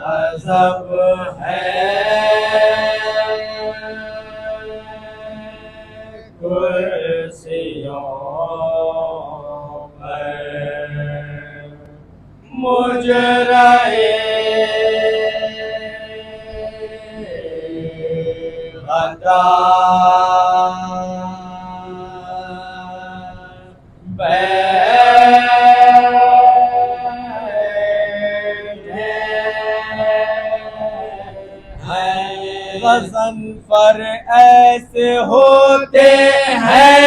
غضب ہے کرسیوں پر مجرائے غضن پر ایسے ہوتے ہیں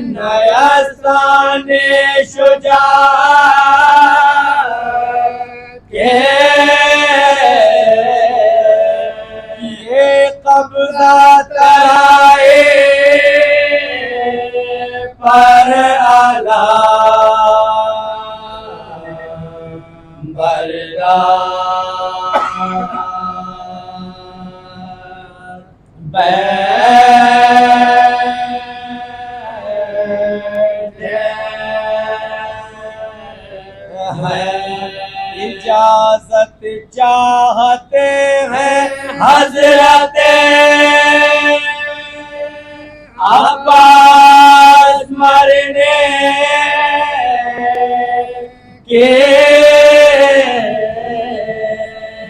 نیستان شجاعت کے یہ قبضہ ترائے پر آلہ بردار اجازت چاہتے ہیں حضرت عباس مرنے کے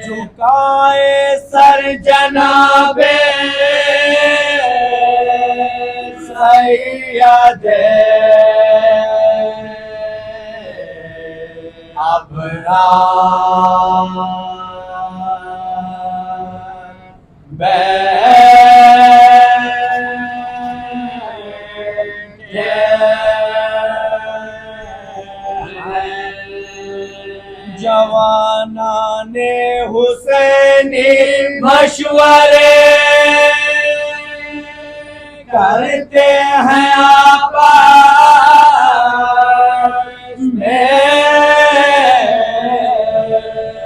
جھکائے سر جناب سید ابرار جوانان حسینی مشورے کرتے ہیں آپس میں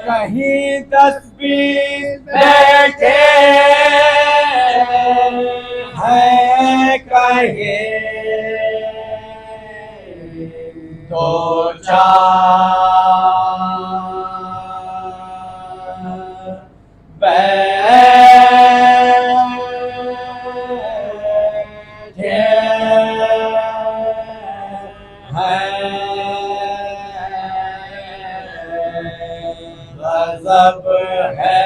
کہیں 10-20 بیٹھے ہیں کہیں 2-4 غضب ہے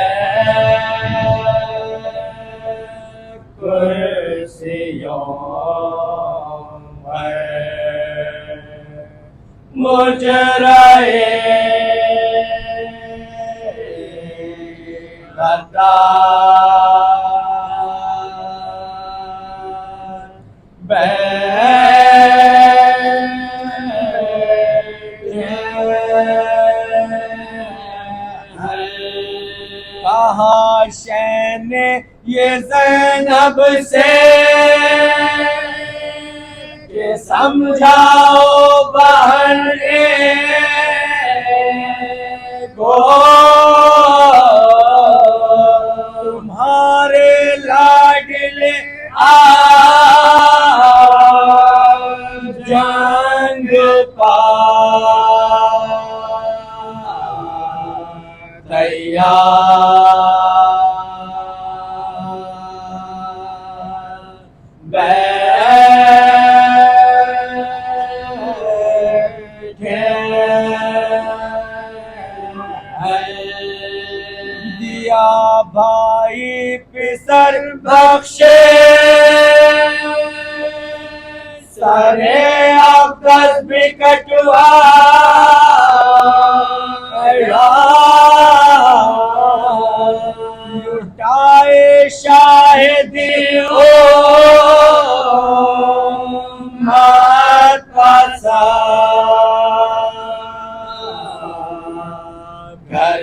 کرسیوں پر مجرائے غدار کہا شہ نے یہ زینب سے کہ سمجھاؤ بہن کو تمہارے لاڈلے جنگ پا تیار دیا بھائی پسر بخشے سارے عباس بھی کٹوا لٹائے شاہدی امت پاسا گھر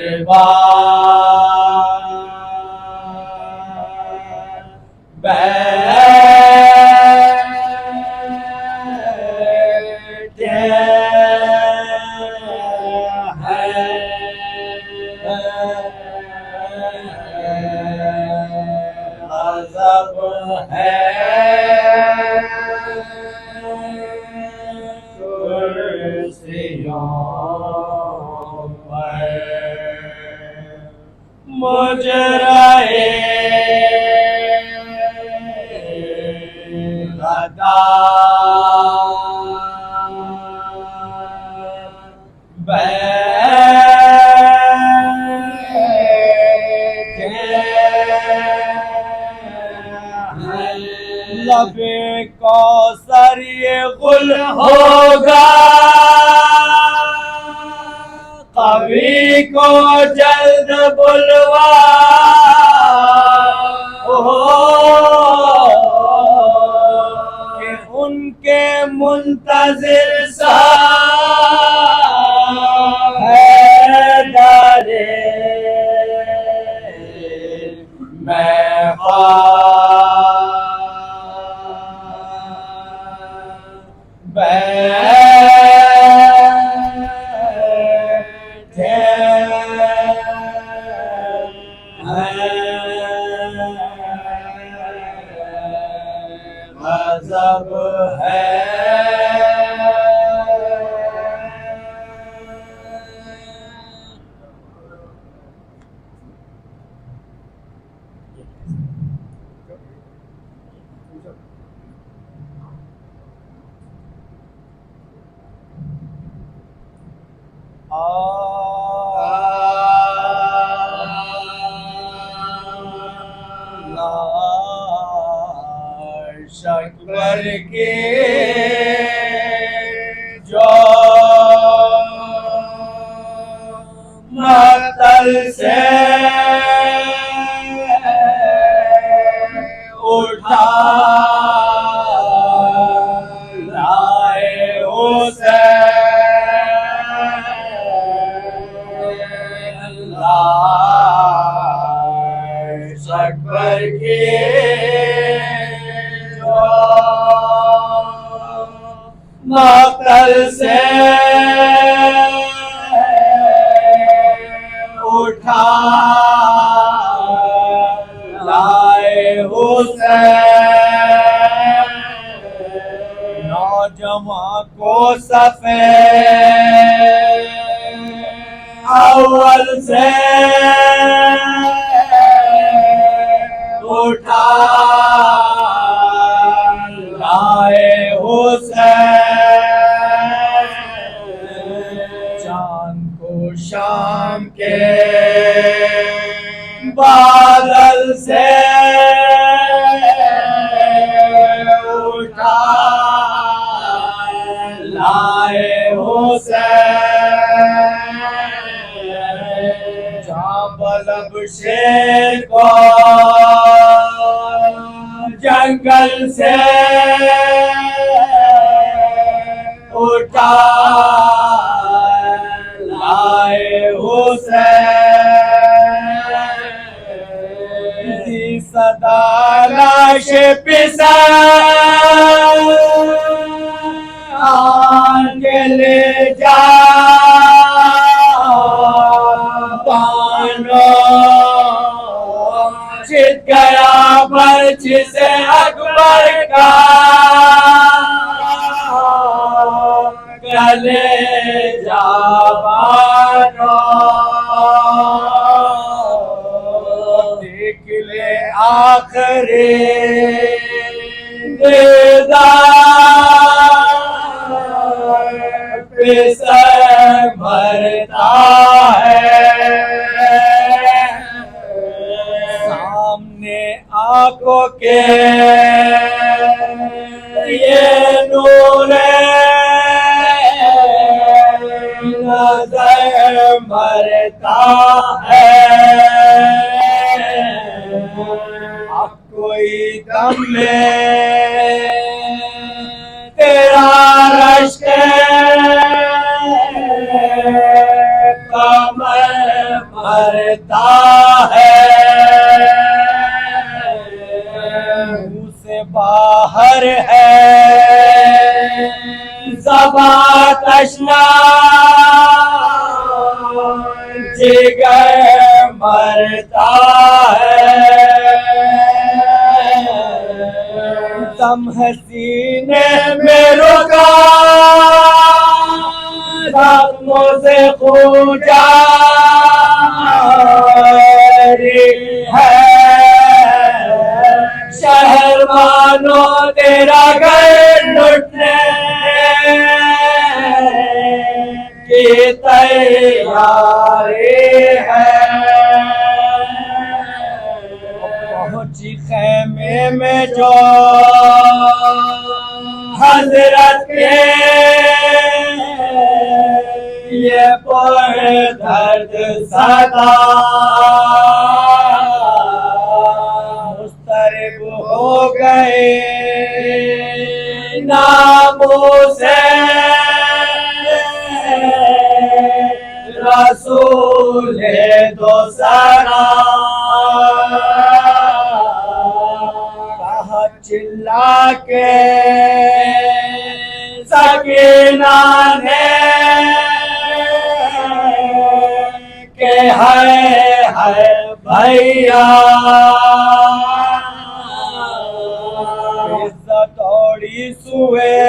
غضب ہے غدا لب کوثر یہ گل ہوگا قوی کو جلد بلوا کہ ان کے منتظر سا حیدر مذہب ہے اکبر کے جو مقتل سے اٹھا لائے حسین اللہ اکبر کے مقتل سے اٹھا لائے حسین نوجوان کو صفے اول سے اٹھا لائے حسین چاند کو شام کے بادل سے اٹھا لائے حسین جہاں بلب شیر کو جنگل سے اٹھا لائے حسین صدا لاش پسر آن کے لے جا بانو چت گیا برچ سے اکبر کا گلے جا بانو دیکھ لے آخری دیدار پسر مرتا ہے سامنے آنکھوں کے یہ نور نظر مرتا ہے اب کوئی دم میں تیرا رشک کمر مرتا ہے منہ سے باہر ہے زباں تشنا جگر مرتا ہے دم حسینے میں رکا زخموں سے خون جاری ہے شہر بانو تیرا گھر لٹنے کی تیاری ہے. پہنچی خیمے میں جو حضرت کے یہ پر درد صدا مضطرب ہو گئے ناموں سے رسول دو سرا. کہا چلا کے سکینہ نے کہ ہے بھیا. دوڑی سوئے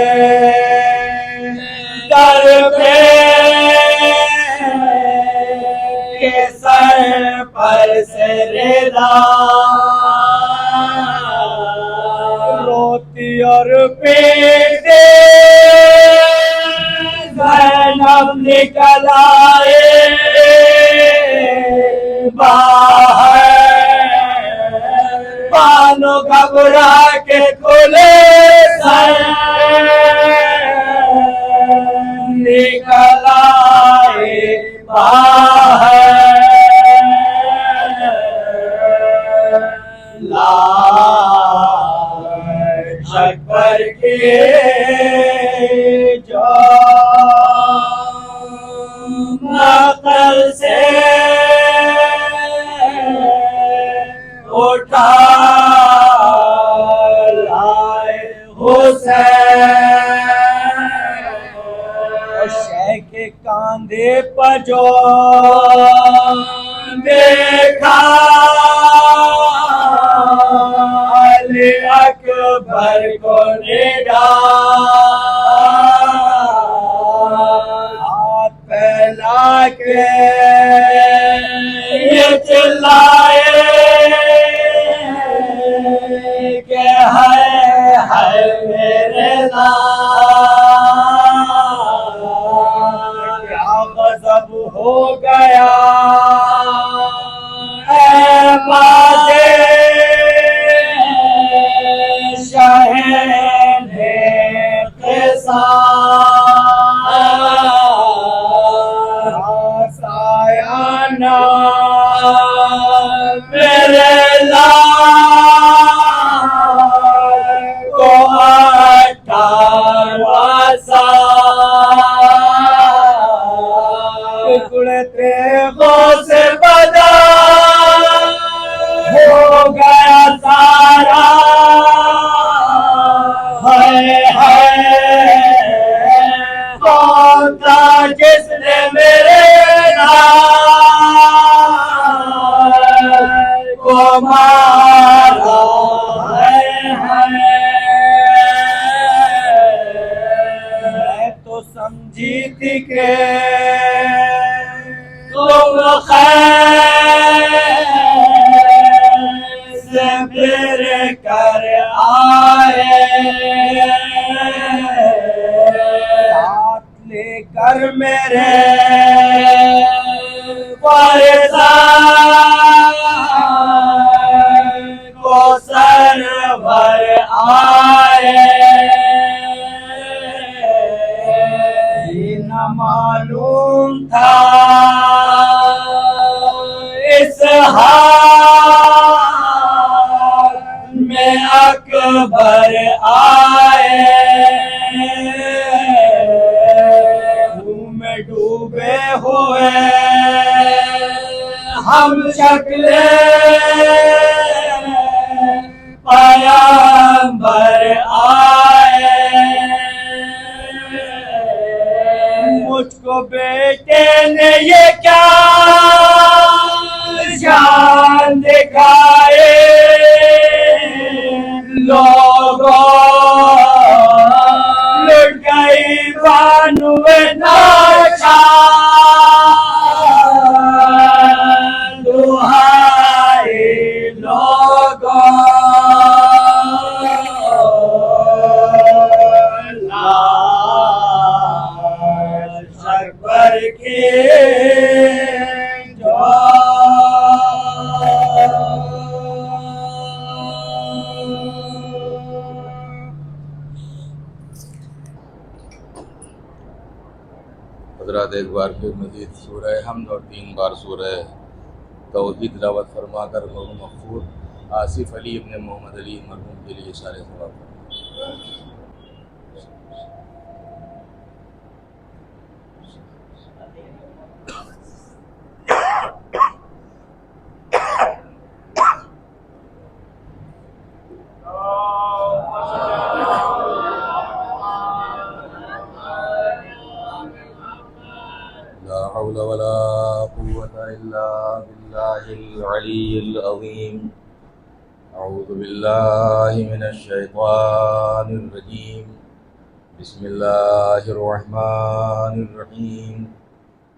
در پہ کے سر پر سے ردا روتی اور پیٹے زینب نکل آئے باہر. بانو گھبرا کے کھلے سر نکل آئے باہر. لاش اکبر کی جو مقتل سے اٹھا لائے حسین. شیخ کے کاندھے پر جو دیکھا علی اکبر کو نگاہ ہاتھ پھیلا کے یہ چلائے کہ ہے میرے نام. کیا غضب ہو گیا اے مادے شہن قصہ سایانہ میرے لال کو 18 سال ٹکڑے تیغوں سے بدا ہو گیا سارا. کون تھا جس نے میرے کو مارا میں تو سمجھی تھی کہ تم خیر سے پھر کر آئے. ساتھ لے کر میرے کو سرور آئے. یہ نہ معلوم تھا اس حال میں اکبر آئے. میں ڈوبے ہوئے ہم شکلیں پیغمبر آئے. مجھ کو بیٹے نے یہ کیا جان دکھائے. لوگوں لٹ گئی بانو ناشا دہائی لوگوں حضرات ایک بار پھر مزید سورہ حمد اور 3 بار سورہ توحید تلاوت فرما کر مرحوم مغفور آصف علی ابن محمد علی مرحوم کے لیے اشارے ثواب فرمائیں۔ لا حول ولا قوة إلا بالله العلي العظيم أعوذ بالله من الشيطان الرجيم بسم الله الرحمن الرحيم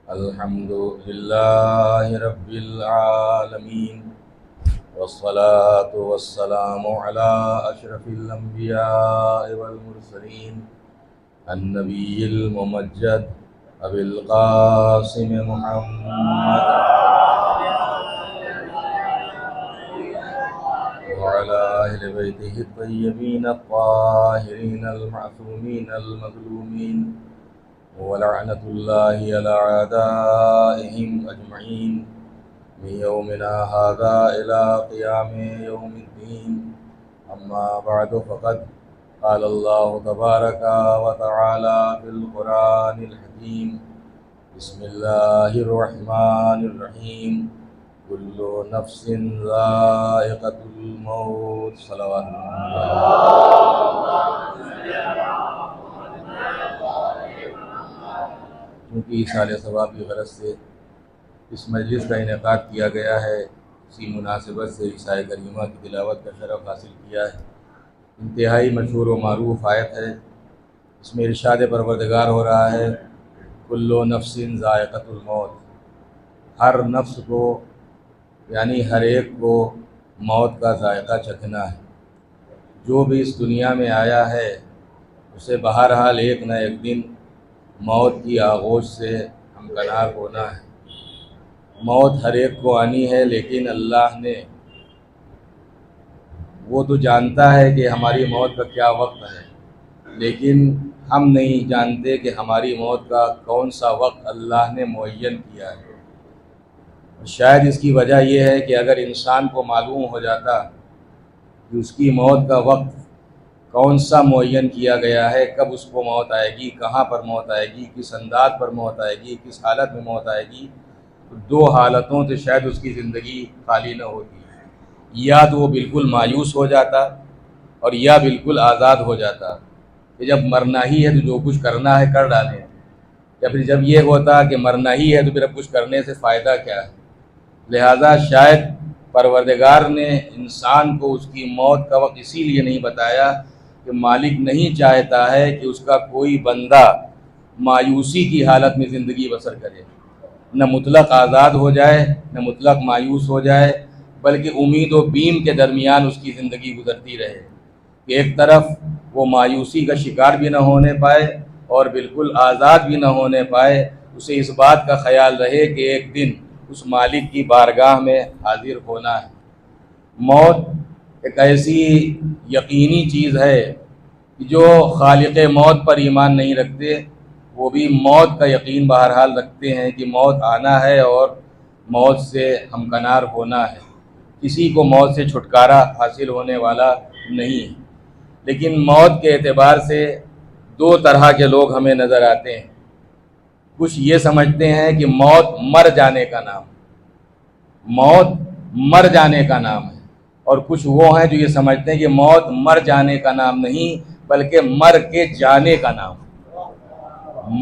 الحمد لله رب العالمين والصلاة والسلام على أشرف الأنبياء والمرسلين النبي الممجد أبي القاسم محمد وعلى أهل بيته الطيبين الطاهرين المعصومين المظلومين ولعنة الله على أعدائهم أجمعين من يومنا هذا إلى قيام يوم الدين أما بعد فقد قال الله تبارك وتعالى في القرآن الحكيم بسم الله الرحمن الرحيم كل نفس ذائقة الموت صلوات کیونکہ اصالِ ثواب کی غرض سے اس مجلس کا انعقاد کیا گیا ہے، اسی مناسبت سے عیسیٰ کریمہ کی تلاوت کا شرف حاصل کیا ہے۔ انتہائی مشہور و معروف آیت ہے، اس میں ارشاد پروردگار ہو رہا ہے کل نفس ذائقۃ الموت، ہر نفس کو یعنی ہر ایک کو موت کا ذائقہ چکھنا ہے۔ جو بھی اس دنیا میں آیا ہے اسے بہرحال ایک نہ ایک دن موت کی آغوش سے ہمکنار ہونا ہے۔ موت ہر ایک کو آنی ہے، لیکن اللہ نے وہ تو جانتا ہے کہ ہماری موت کا کیا وقت ہے، لیکن ہم نہیں جانتے کہ ہماری موت کا کون سا وقت اللہ نے معین کیا ہے۔ شاید اس کی وجہ یہ ہے کہ اگر انسان کو معلوم ہو جاتا کہ اس کی موت کا وقت کون سا معین کیا گیا ہے، کب اس کو موت آئے گی، کہاں پر موت آئے گی، کس انداز پر موت آئے گی، کس حالت میں موت آئے گی، تو 2 حالتوں سے شاید اس کی زندگی خالی نہ ہوتی، یا تو وہ بالکل مایوس ہو جاتا اور یا بالکل آزاد ہو جاتا کہ جب مرنا ہی ہے تو جو کچھ کرنا ہے کر ڈالیں، یا پھر جب یہ ہوتا کہ مرنا ہی ہے تو پھر اب کچھ کرنے سے فائدہ کیا ہے۔ لہذا شاید پروردگار نے انسان کو اس کی موت کا وقت اسی لیے نہیں بتایا کہ مالک نہیں چاہتا ہے کہ اس کا کوئی بندہ مایوسی کی حالت میں زندگی بسر کرے، نہ مطلق آزاد ہو جائے نہ مطلق مایوس ہو جائے، بلکہ امید و بیم کے درمیان اس کی زندگی گزرتی رہے کہ ایک طرف وہ مایوسی کا شکار بھی نہ ہونے پائے اور بالکل آزاد بھی نہ ہونے پائے، اسے اس بات کا خیال رہے کہ ایک دن اس مالک کی بارگاہ میں حاضر ہونا ہے۔ موت ایک ایسی یقینی چیز ہے کہ جو خالق موت پر ایمان نہیں رکھتے وہ بھی موت کا یقین بہرحال رکھتے ہیں کہ موت آنا ہے اور موت سے ہمکنار ہونا ہے۔ کسی کو موت سے چھٹکارا حاصل ہونے والا نہیں ہے، لیکن موت کے اعتبار سے 2 طرح کے لوگ ہمیں نظر آتے ہیں۔ کچھ یہ سمجھتے ہیں کہ موت مر جانے کا نام، موت مر جانے کا نام ہے، اور کچھ وہ ہیں جو یہ سمجھتے ہیں کہ موت مر جانے کا نام نہیں بلکہ مر کے جانے کا نام ہے۔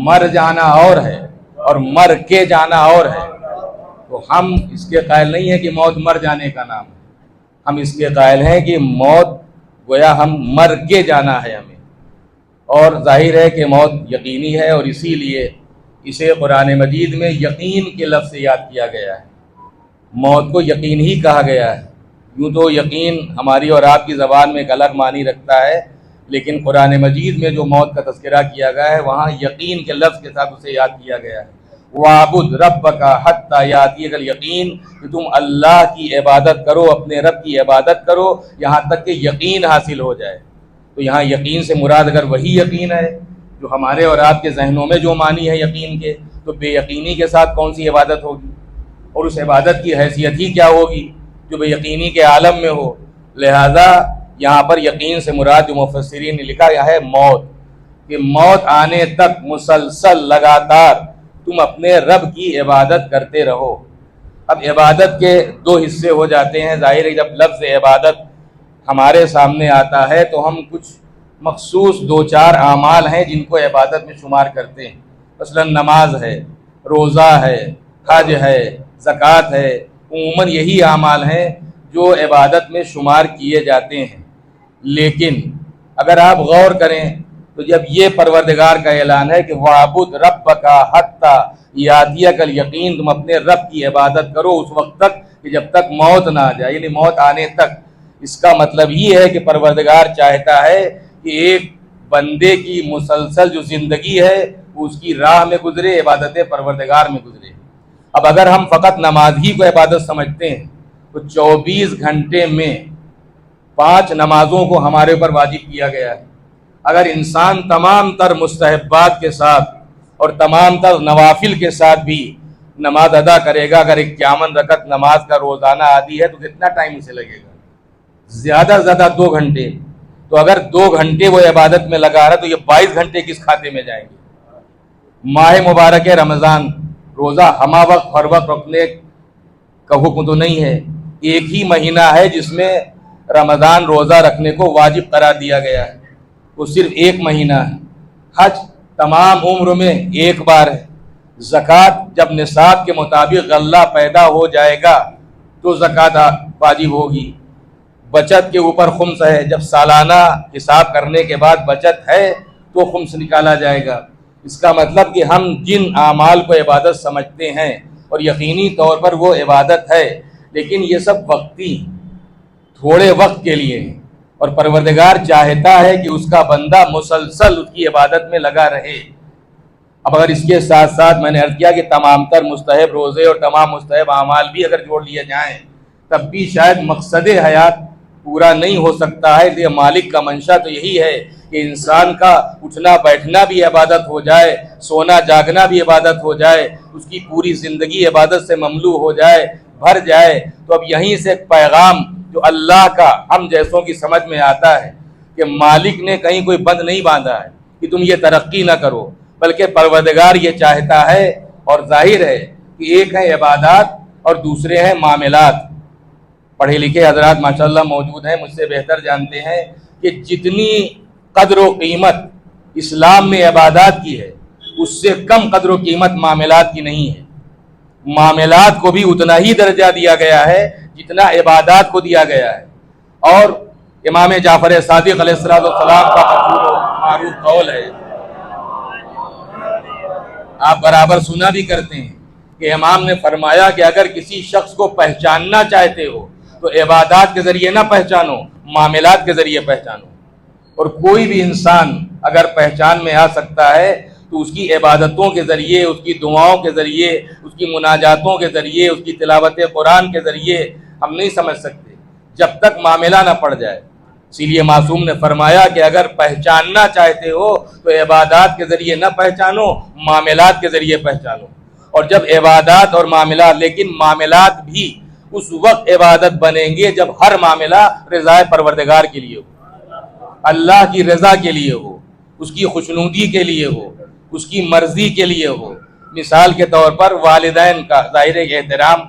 مر جانا اور ہے اور مر کے جانا اور ہے، تو ہم اس کے قائل نہیں ہیں کہ موت مر جانے کا نام ہے، ہم اس کے قائل ہیں کہ موت گویا ہم مر کے جانا ہے ہمیں، اور ظاہر ہے کہ موت یقینی ہے اور اسی لیے اسے قرآن مجید میں یقین کے لفظ سے یاد کیا گیا ہے۔ موت کو یقین ہی کہا گیا ہے، یوں تو یقین ہماری اور آپ کی زبان میں ایک الگ معنی رکھتا ہے، لیکن قرآن مجید میں جو موت کا تذکرہ کیا گیا ہے وہاں یقین کے لفظ کے ساتھ اسے یاد کیا گیا ہے۔ وَاعْبُدْ رَبَّكَ حَتَّى يَأْتِيَكَ الْيَقِينُ، کہ تم اللہ کی عبادت کرو، اپنے رب کی عبادت کرو یہاں تک کہ یقین حاصل ہو جائے۔ تو یہاں یقین سے مراد اگر وہی یقین ہے جو ہمارے اور آپ کے ذہنوں میں جو معنی ہے یقین کے، تو بے یقینی کے ساتھ کون سی عبادت ہوگی، اور اس عبادت کی حیثیت ہی کیا ہوگی جو بے یقینی کے عالم میں ہو۔ لہذا یہاں پر یقین سے مراد جو مفسرین نے لکھا ہے موت، کہ موت آنے تک مسلسل لگاتار تم اپنے رب کی عبادت کرتے رہو۔ اب عبادت کے دو حصے ہو جاتے ہیں۔ ظاہر ہے جب لفظ عبادت ہمارے سامنے آتا ہے تو ہم کچھ مخصوص دو چار اعمال ہیں جن کو عبادت میں شمار کرتے ہیں، مثلا نماز ہے، روزہ ہے، حج ہے، زکوٰۃ ہے، عموماً یہی اعمال ہیں جو عبادت میں شمار کیے جاتے ہیں۔ لیکن اگر آپ غور کریں تو جب یہ پروردگار کا اعلان ہے کہ وَاعْبُدْ رَبَّكَ حَتَّى يَأْتِيَكَ الْيَقِينُ، تم اپنے رب کی عبادت کرو اس وقت تک کہ جب تک موت نہ آ جائے، یعنی موت آنے تک۔ اس کا مطلب یہ ہے کہ پروردگار چاہتا ہے کہ ایک بندے کی مسلسل جو زندگی ہے وہ اس کی راہ میں گزرے، عبادت پروردگار میں گزرے۔ اب اگر ہم فقط نماز ہی کو عبادت سمجھتے ہیں تو 24 گھنٹے میں 5 نمازوں کو ہمارے اوپر واجب کیا گیا ہے۔ اگر انسان تمام تر مستحبات کے ساتھ اور تمام تر نوافل کے ساتھ بھی نماز ادا کرے گا، اگر 51 رکعت نماز کا روزانہ عادی ہے تو کتنا ٹائم اسے لگے گا؟ زیادہ سے زیادہ 2 گھنٹے۔ تو اگر 2 گھنٹے وہ عبادت میں لگا رہا ہے تو یہ 22 گھنٹے کس کھاتے میں جائیں گے؟ ماہ مبارک رمضان، روزہ ہمہ وقت ہر وقت رکھنے کا حکم تو نہیں ہے، ایک ہی مہینہ ہے جس میں رمضان روزہ رکھنے کو واجب قرار دیا گیا ہے، وہ صرف 1 مہینہ ہے۔ حج تمام عمر میں 1 بار ہے۔ زکوٰۃ جب نصاب کے مطابق غلہ پیدا ہو جائے گا تو زکوٰۃ واجب ہوگی۔ بچت کے اوپر خمس ہے، جب سالانہ حساب کرنے کے بعد بچت ہے تو خمس نکالا جائے گا۔ اس کا مطلب کہ ہم جن اعمال کو عبادت سمجھتے ہیں اور یقینی طور پر وہ عبادت ہے، لیکن یہ سب وقتی، تھوڑے وقت کے لیے ہیں، اور پروردگار چاہتا ہے کہ اس کا بندہ مسلسل اس کی عبادت میں لگا رہے۔ اب اگر اس کے ساتھ ساتھ میں نے عرض کیا کہ تمام تر مستحب روزے اور تمام مستحب اعمال بھی اگر جوڑ لیے جائیں تب بھی شاید مقصد حیات پورا نہیں ہو سکتا ہے۔ اس لیے مالک کا منشا تو یہی ہے کہ انسان کا اٹھنا بیٹھنا بھی عبادت ہو جائے، سونا جاگنا بھی عبادت ہو جائے، اس کی پوری زندگی عبادت سے مملو ہو جائے، بھر جائے۔ تو اب یہیں سے ایک پیغام جو اللہ کا ہم جیسوں کی سمجھ میں آتا ہے کہ مالک نے کہیں کوئی بند نہیں باندھا ہے کہ تم یہ ترقی نہ کرو، بلکہ پروردگار یہ چاہتا ہے، اور ظاہر ہے کہ ایک ہے عبادات اور دوسرے ہیں معاملات۔ پڑھے لکھے حضرات ماشاءاللہ موجود ہیں، مجھ سے بہتر جانتے ہیں کہ جتنی قدر و قیمت اسلام میں عبادات کی ہے اس سے کم قدر و قیمت معاملات کی نہیں ہے۔ معاملات کو بھی اتنا ہی درجہ دیا گیا ہے جتنا عبادات کو دیا گیا ہے۔ اور امام جعفر صادق علیہ السلام کا مشہور و معروف قول ہے، آپ برابر سنا بھی کرتے ہیں، کہ امام نے فرمایا کہ اگر کسی شخص کو پہچاننا چاہتے ہو تو عبادات کے ذریعے نہ پہچانو، معاملات کے ذریعے پہچانو۔ اور کوئی بھی انسان اگر پہچان میں آ سکتا ہے تو اس کی عبادتوں کے ذریعے، اس کی دعاؤں کے ذریعے، اس کی مناجاتوں کے ذریعے، اس کی تلاوت قرآن کے ذریعے ہم نہیں سمجھ سکتے جب تک معاملہ نہ پڑ جائے۔ اسی لیے معصوم نے فرمایا کہ اگر پہچاننا چاہتے ہو تو عبادات کے ذریعے نہ پہچانو، معاملات کے ذریعے پہچانو۔ اور جب عبادات اور معاملات، لیکن معاملات بھی اس وقت عبادت بنیں گے جب ہر معاملہ رضا پروردگار کے لیے ہو، اللہ کی رضا کے لیے ہو، اس کی خوشنودی کے لیے ہو، اس کی مرضی کے لیے ہو۔ مثال کے طور پر والدین کا ظاہر احترام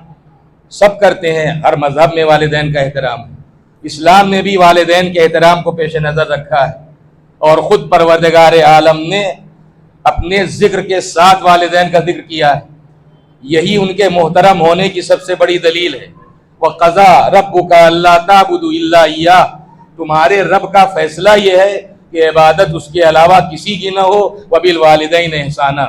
سب کرتے ہیں، ہر مذہب میں والدین کا احترام ہے، اسلام نے بھی والدین کے احترام کو پیش نظر رکھا ہے، اور خود پروردگار عالم نے اپنے ذکر کے ساتھ والدین کا ذکر کیا ہے۔ یہی ان کے محترم ہونے کی سب سے بڑی دلیل ہے۔ وَقَضَىٰ رَبُّكَ أَلَّا تَعْبُدُوا إِلَّا إِيَّاهُ، تمہارے رب کا فیصلہ یہ ہے کہ عبادت اس کے علاوہ کسی کی نہ ہو، وَبِالْوَالِدَيْنِ إِحْسَانًا،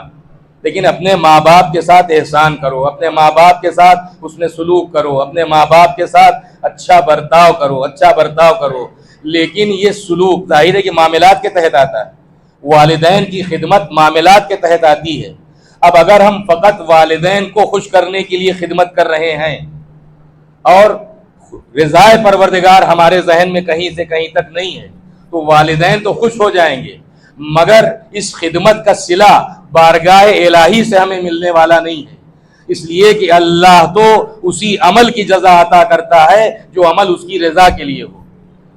لیکن اپنے ماں باپ کے ساتھ احسان کرو، اپنے ماں باپ کے ساتھ حسن سلوک کرو، اپنے ماں باپ کے ساتھ اچھا برتاؤ کرو، اچھا برتاؤ کرو۔ لیکن یہ سلوک ظاہر ہے کہ معاملات کے تحت آتا ہے، والدین کی خدمت معاملات کے تحت آتی ہے۔ اب اگر ہم فقط والدین کو خوش کرنے کے لیے خدمت کر رہے ہیں اور رضا پروردگار ہمارے ذہن میں کہیں سے کہیں تک نہیں ہے تو والدین تو خوش ہو جائیں گے، مگر اس خدمت کا صلہ بارگاہ الہی سے ہمیں ملنے والا نہیں ہے، اس لیے کہ اللہ تو اسی عمل کی جزا عطا کرتا ہے جو عمل اس کی رضا کے لیے ہو،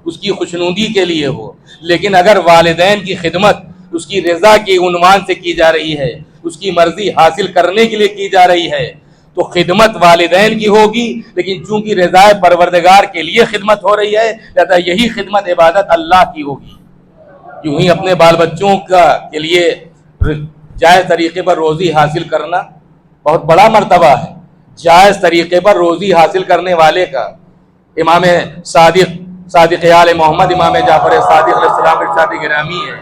اس کی خوشنودی کے لیے ہو۔ لیکن اگر والدین کی خدمت اس کی رضا کے عنوان سے کی جا رہی ہے، اس کی مرضی حاصل کرنے کے لیے کی جا رہی ہے، تو خدمت والدین کی ہوگی، لیکن چونکہ رضا پروردگار کے لیے خدمت ہو رہی ہے لہذا یہی خدمت عبادت اللہ کی ہوگی۔ یوں ہی اپنے بال بچوں کے لیے جائز طریقے پر روزی حاصل کرنا بہت بڑا مرتبہ ہے۔ جائز طریقے پر روزی حاصل کرنے والے کا امام صادق آل محمد امام جعفر صادق علیہ السلام ارشاد گرامی ہے،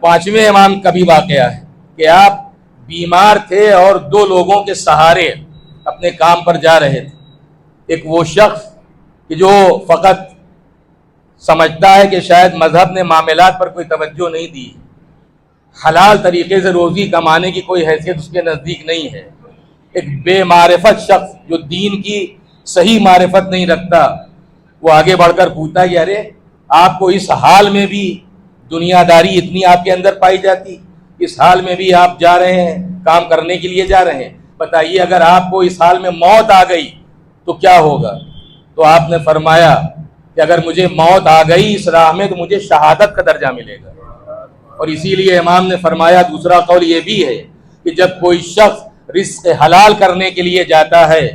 5ویں امام کا بھی واقعہ ہے کہ آپ بیمار تھے اور 2 لوگوں کے سہارے اپنے کام پر جا رہے تھے۔ ایک وہ شخص کہ جو فقط سمجھتا ہے کہ شاید مذہب نے معاملات پر کوئی توجہ نہیں دی، حلال طریقے سے روزی کمانے کی کوئی حیثیت اس کے نزدیک نہیں ہے۔ ایک بے معرفت شخص جو دین کی صحیح معرفت نہیں رکھتا، وہ آگے بڑھ کر پوچھتا کہ ارے آپ کو اس حال میں بھی دنیا داری اتنی آپ کے اندر پائی جاتی، اس حال میں بھی آپ جا رہے ہیں، کام کرنے کے لیے جا رہے ہیں، بتائیے اگر آپ کو اس حال میں موت آ گئی تو کیا ہوگا؟ تو آپ نے فرمایا کہ اگر مجھے موت آ گئی اس راہ میں تو مجھے شہادت کا درجہ ملے گا۔ اور اسی لیے امام نے فرمایا دوسرا قول یہ بھی ہے کہ جب کوئی شخص رزق حلال کرنے کے لیے جاتا ہے،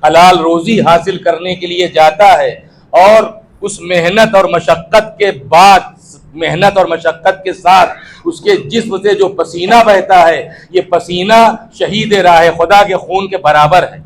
حلال روزی حاصل کرنے کے لیے جاتا ہے اور اس محنت اور مشقت کے بعد، محنت اور مشقت کے ساتھ اس کے جسم سے جو پسینہ بہتا ہے، یہ پسینہ شہید راہ خدا کے خون کے برابر ہے،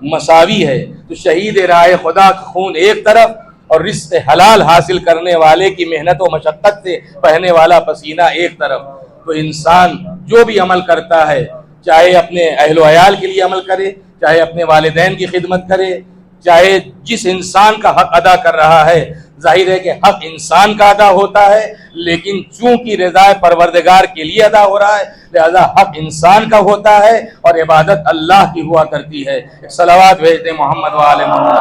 مساوی ہے۔ تو شہید راہ خدا کا خون ایک طرف اور رزق حلال حاصل کرنے والے کی محنت و مشقت سے بہنے والا پسینہ ایک طرف۔ تو انسان جو بھی عمل کرتا ہے، چاہے اپنے اہل و عیال کے لیے عمل کرے، چاہے اپنے والدین کی خدمت کرے، چاہے جس انسان کا حق ادا کر رہا ہے، ظاہر ہے کہ حق انسان کا ادا ہوتا ہے، لیکن چونکہ رضا پروردگار کے لیے ادا ہو رہا ہے لہذا حق انسان کا ہوتا ہے اور عبادت اللہ کی ہوا کرتی ہے۔ صلوات بھیجتے محمد و آل محمد۔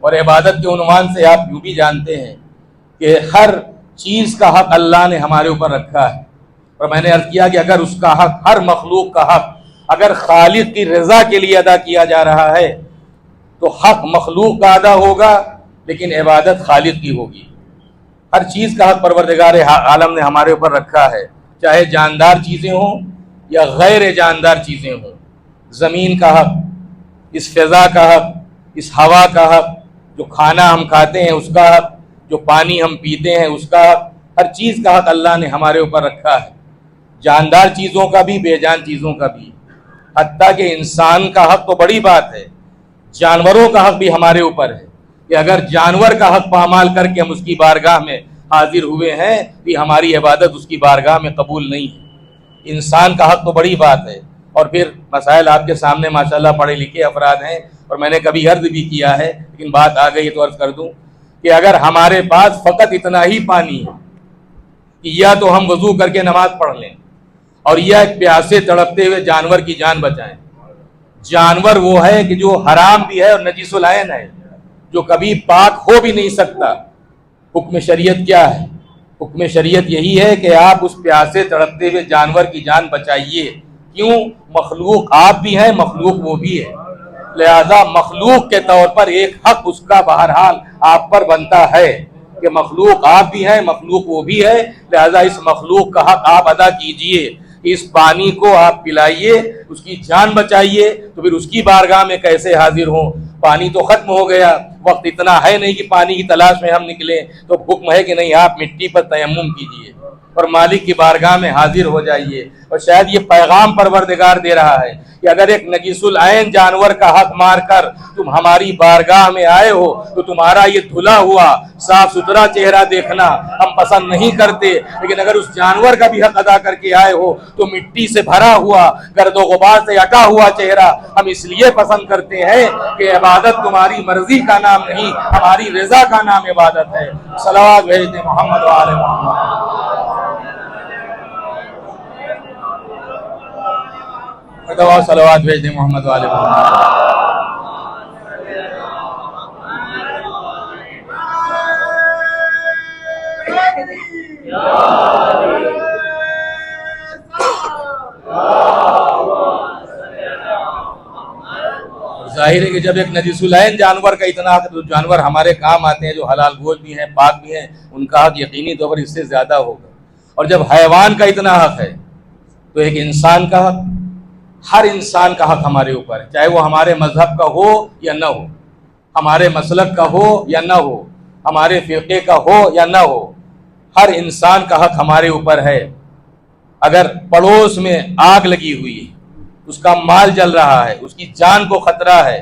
اور عبادت کے عنوان سے آپ یوں بھی جانتے ہیں کہ ہر چیز کا حق اللہ نے ہمارے اوپر رکھا ہے، اور میں نے عرض کیا کہ اگر اس کا حق، ہر مخلوق کا حق اگر خالق کی رضا کے لیے ادا کیا جا رہا ہے تو حق مخلوق کا ادا ہوگا لیکن عبادت خالق کی ہوگی۔ ہر چیز کا حق پروردگار عالم نے ہمارے اوپر رکھا ہے، چاہے جاندار چیزیں ہوں یا غیر جاندار چیزیں ہوں۔ زمین کا حق، اس فضا کا حق، اس ہوا کا حق، جو کھانا ہم کھاتے ہیں اس کا حق، جو پانی ہم پیتے ہیں اس کا حق، ہر چیز کا حق اللہ نے ہمارے اوپر رکھا ہے، جاندار چیزوں کا بھی، بے جان چیزوں کا بھی۔ حتیٰ کہ انسان کا حق تو بڑی بات ہے، جانوروں کا حق بھی ہمارے اوپر ہے کہ اگر جانور کا حق پامال کر کے ہم اس کی بارگاہ میں حاضر ہوئے ہیں تو ہماری عبادت اس کی بارگاہ میں قبول نہیں ہے۔ انسان کا حق تو بڑی بات ہے۔ اور پھر مسائل آپ کے سامنے ماشاءاللہ پڑھے لکھے افراد ہیں، اور میں نے کبھی عرض بھی کیا ہے لیکن بات آ گئی تو عرض کر دوں کہ اگر ہمارے پاس فقط اتنا ہی پانی ہے کہ یا تو ہم وضو کر کے نماز پڑھ لیں اور یا ایک پیاسے تڑپتے ہوئے جانور کی جان بچائیں۔ جانور وہ ہے کہ جو حرام بھی ہے اور نجس العین ہے، جو کبھی پاک ہو بھی نہیں سکتا۔ حکم شریعت کیا ہے؟ حکم شریعت یہی ہے کہ آپ اس پیاسے تڑپتے ہوئے جانور کی جان بچائیے۔ کیوں؟ مخلوق آپ بھی ہیں، مخلوق وہ بھی ہے، لہذا مخلوق کے طور پر ایک حق اس کا بہرحال آپ پر بنتا ہے کہ مخلوق آپ بھی ہیں، مخلوق وہ بھی ہے، لہذا اس مخلوق کا حق آپ ادا کیجئے۔ اس پانی کو آپ پلائیے، اس کی جان بچائیے، تو پھر اس کی بارگاہ میں کیسے حاضر ہوں؟ پانی تو ختم ہو گیا، وقت اتنا ہے نہیں کہ پانی کی تلاش میں ہم نکلیں، تو حکم ہے کہ نہیں آپ مٹی پر تیمم کیجئے، اور مالک کی بارگاہ میں حاضر ہو جائیے. اور شاید یہ پیغام پروردگار دے رہا ہے کہ اگر ایک نجیس العین جانور کا حق مار کر تم ہماری بارگاہ میں آئے ہو تو تمہارا یہ دھلا ہوا صاف ستھرا چہرہ دیکھنا ہم پسند نہیں کرتے، لیکن اگر اس جانور کا بھی حق ادا کر کے آئے ہو تو مٹی سے بھرا ہوا گرد و غبار سے اٹا ہوا چہرہ ہم اس لیے پسند کرتے ہیں کہ عبادت تمہاری مرضی کا نام نہیں، ہماری رضا کا نام عبادت ہے. صلوات بھیج دیں محمد و آل محمد. صلوات بھیج دیں محمد و آل محمد. ظاہر ہے کہ جب ایک نجیس العین جانور کا اتنا حق، جو جانور ہمارے کام آتے ہیں، جو حلال گوشت بھی ہیں، پاک بھی ہیں، ان کا حق یقینی طور پر اس سے زیادہ ہوگا. اور جب حیوان کا اتنا حق ہے تو ایک انسان کا حق، ہر انسان کا حق ہمارے اوپر ہے، چاہے وہ ہمارے مذہب کا ہو یا نہ ہو، ہمارے مسلک کا ہو یا نہ ہو، ہمارے فرقے کا ہو یا نہ ہو، ہر انسان کا حق ہمارے اوپر ہے. اگر پڑوس میں آگ لگی ہوئی ہے، اس کا مال جل رہا ہے، اس کی جان کو خطرہ ہے،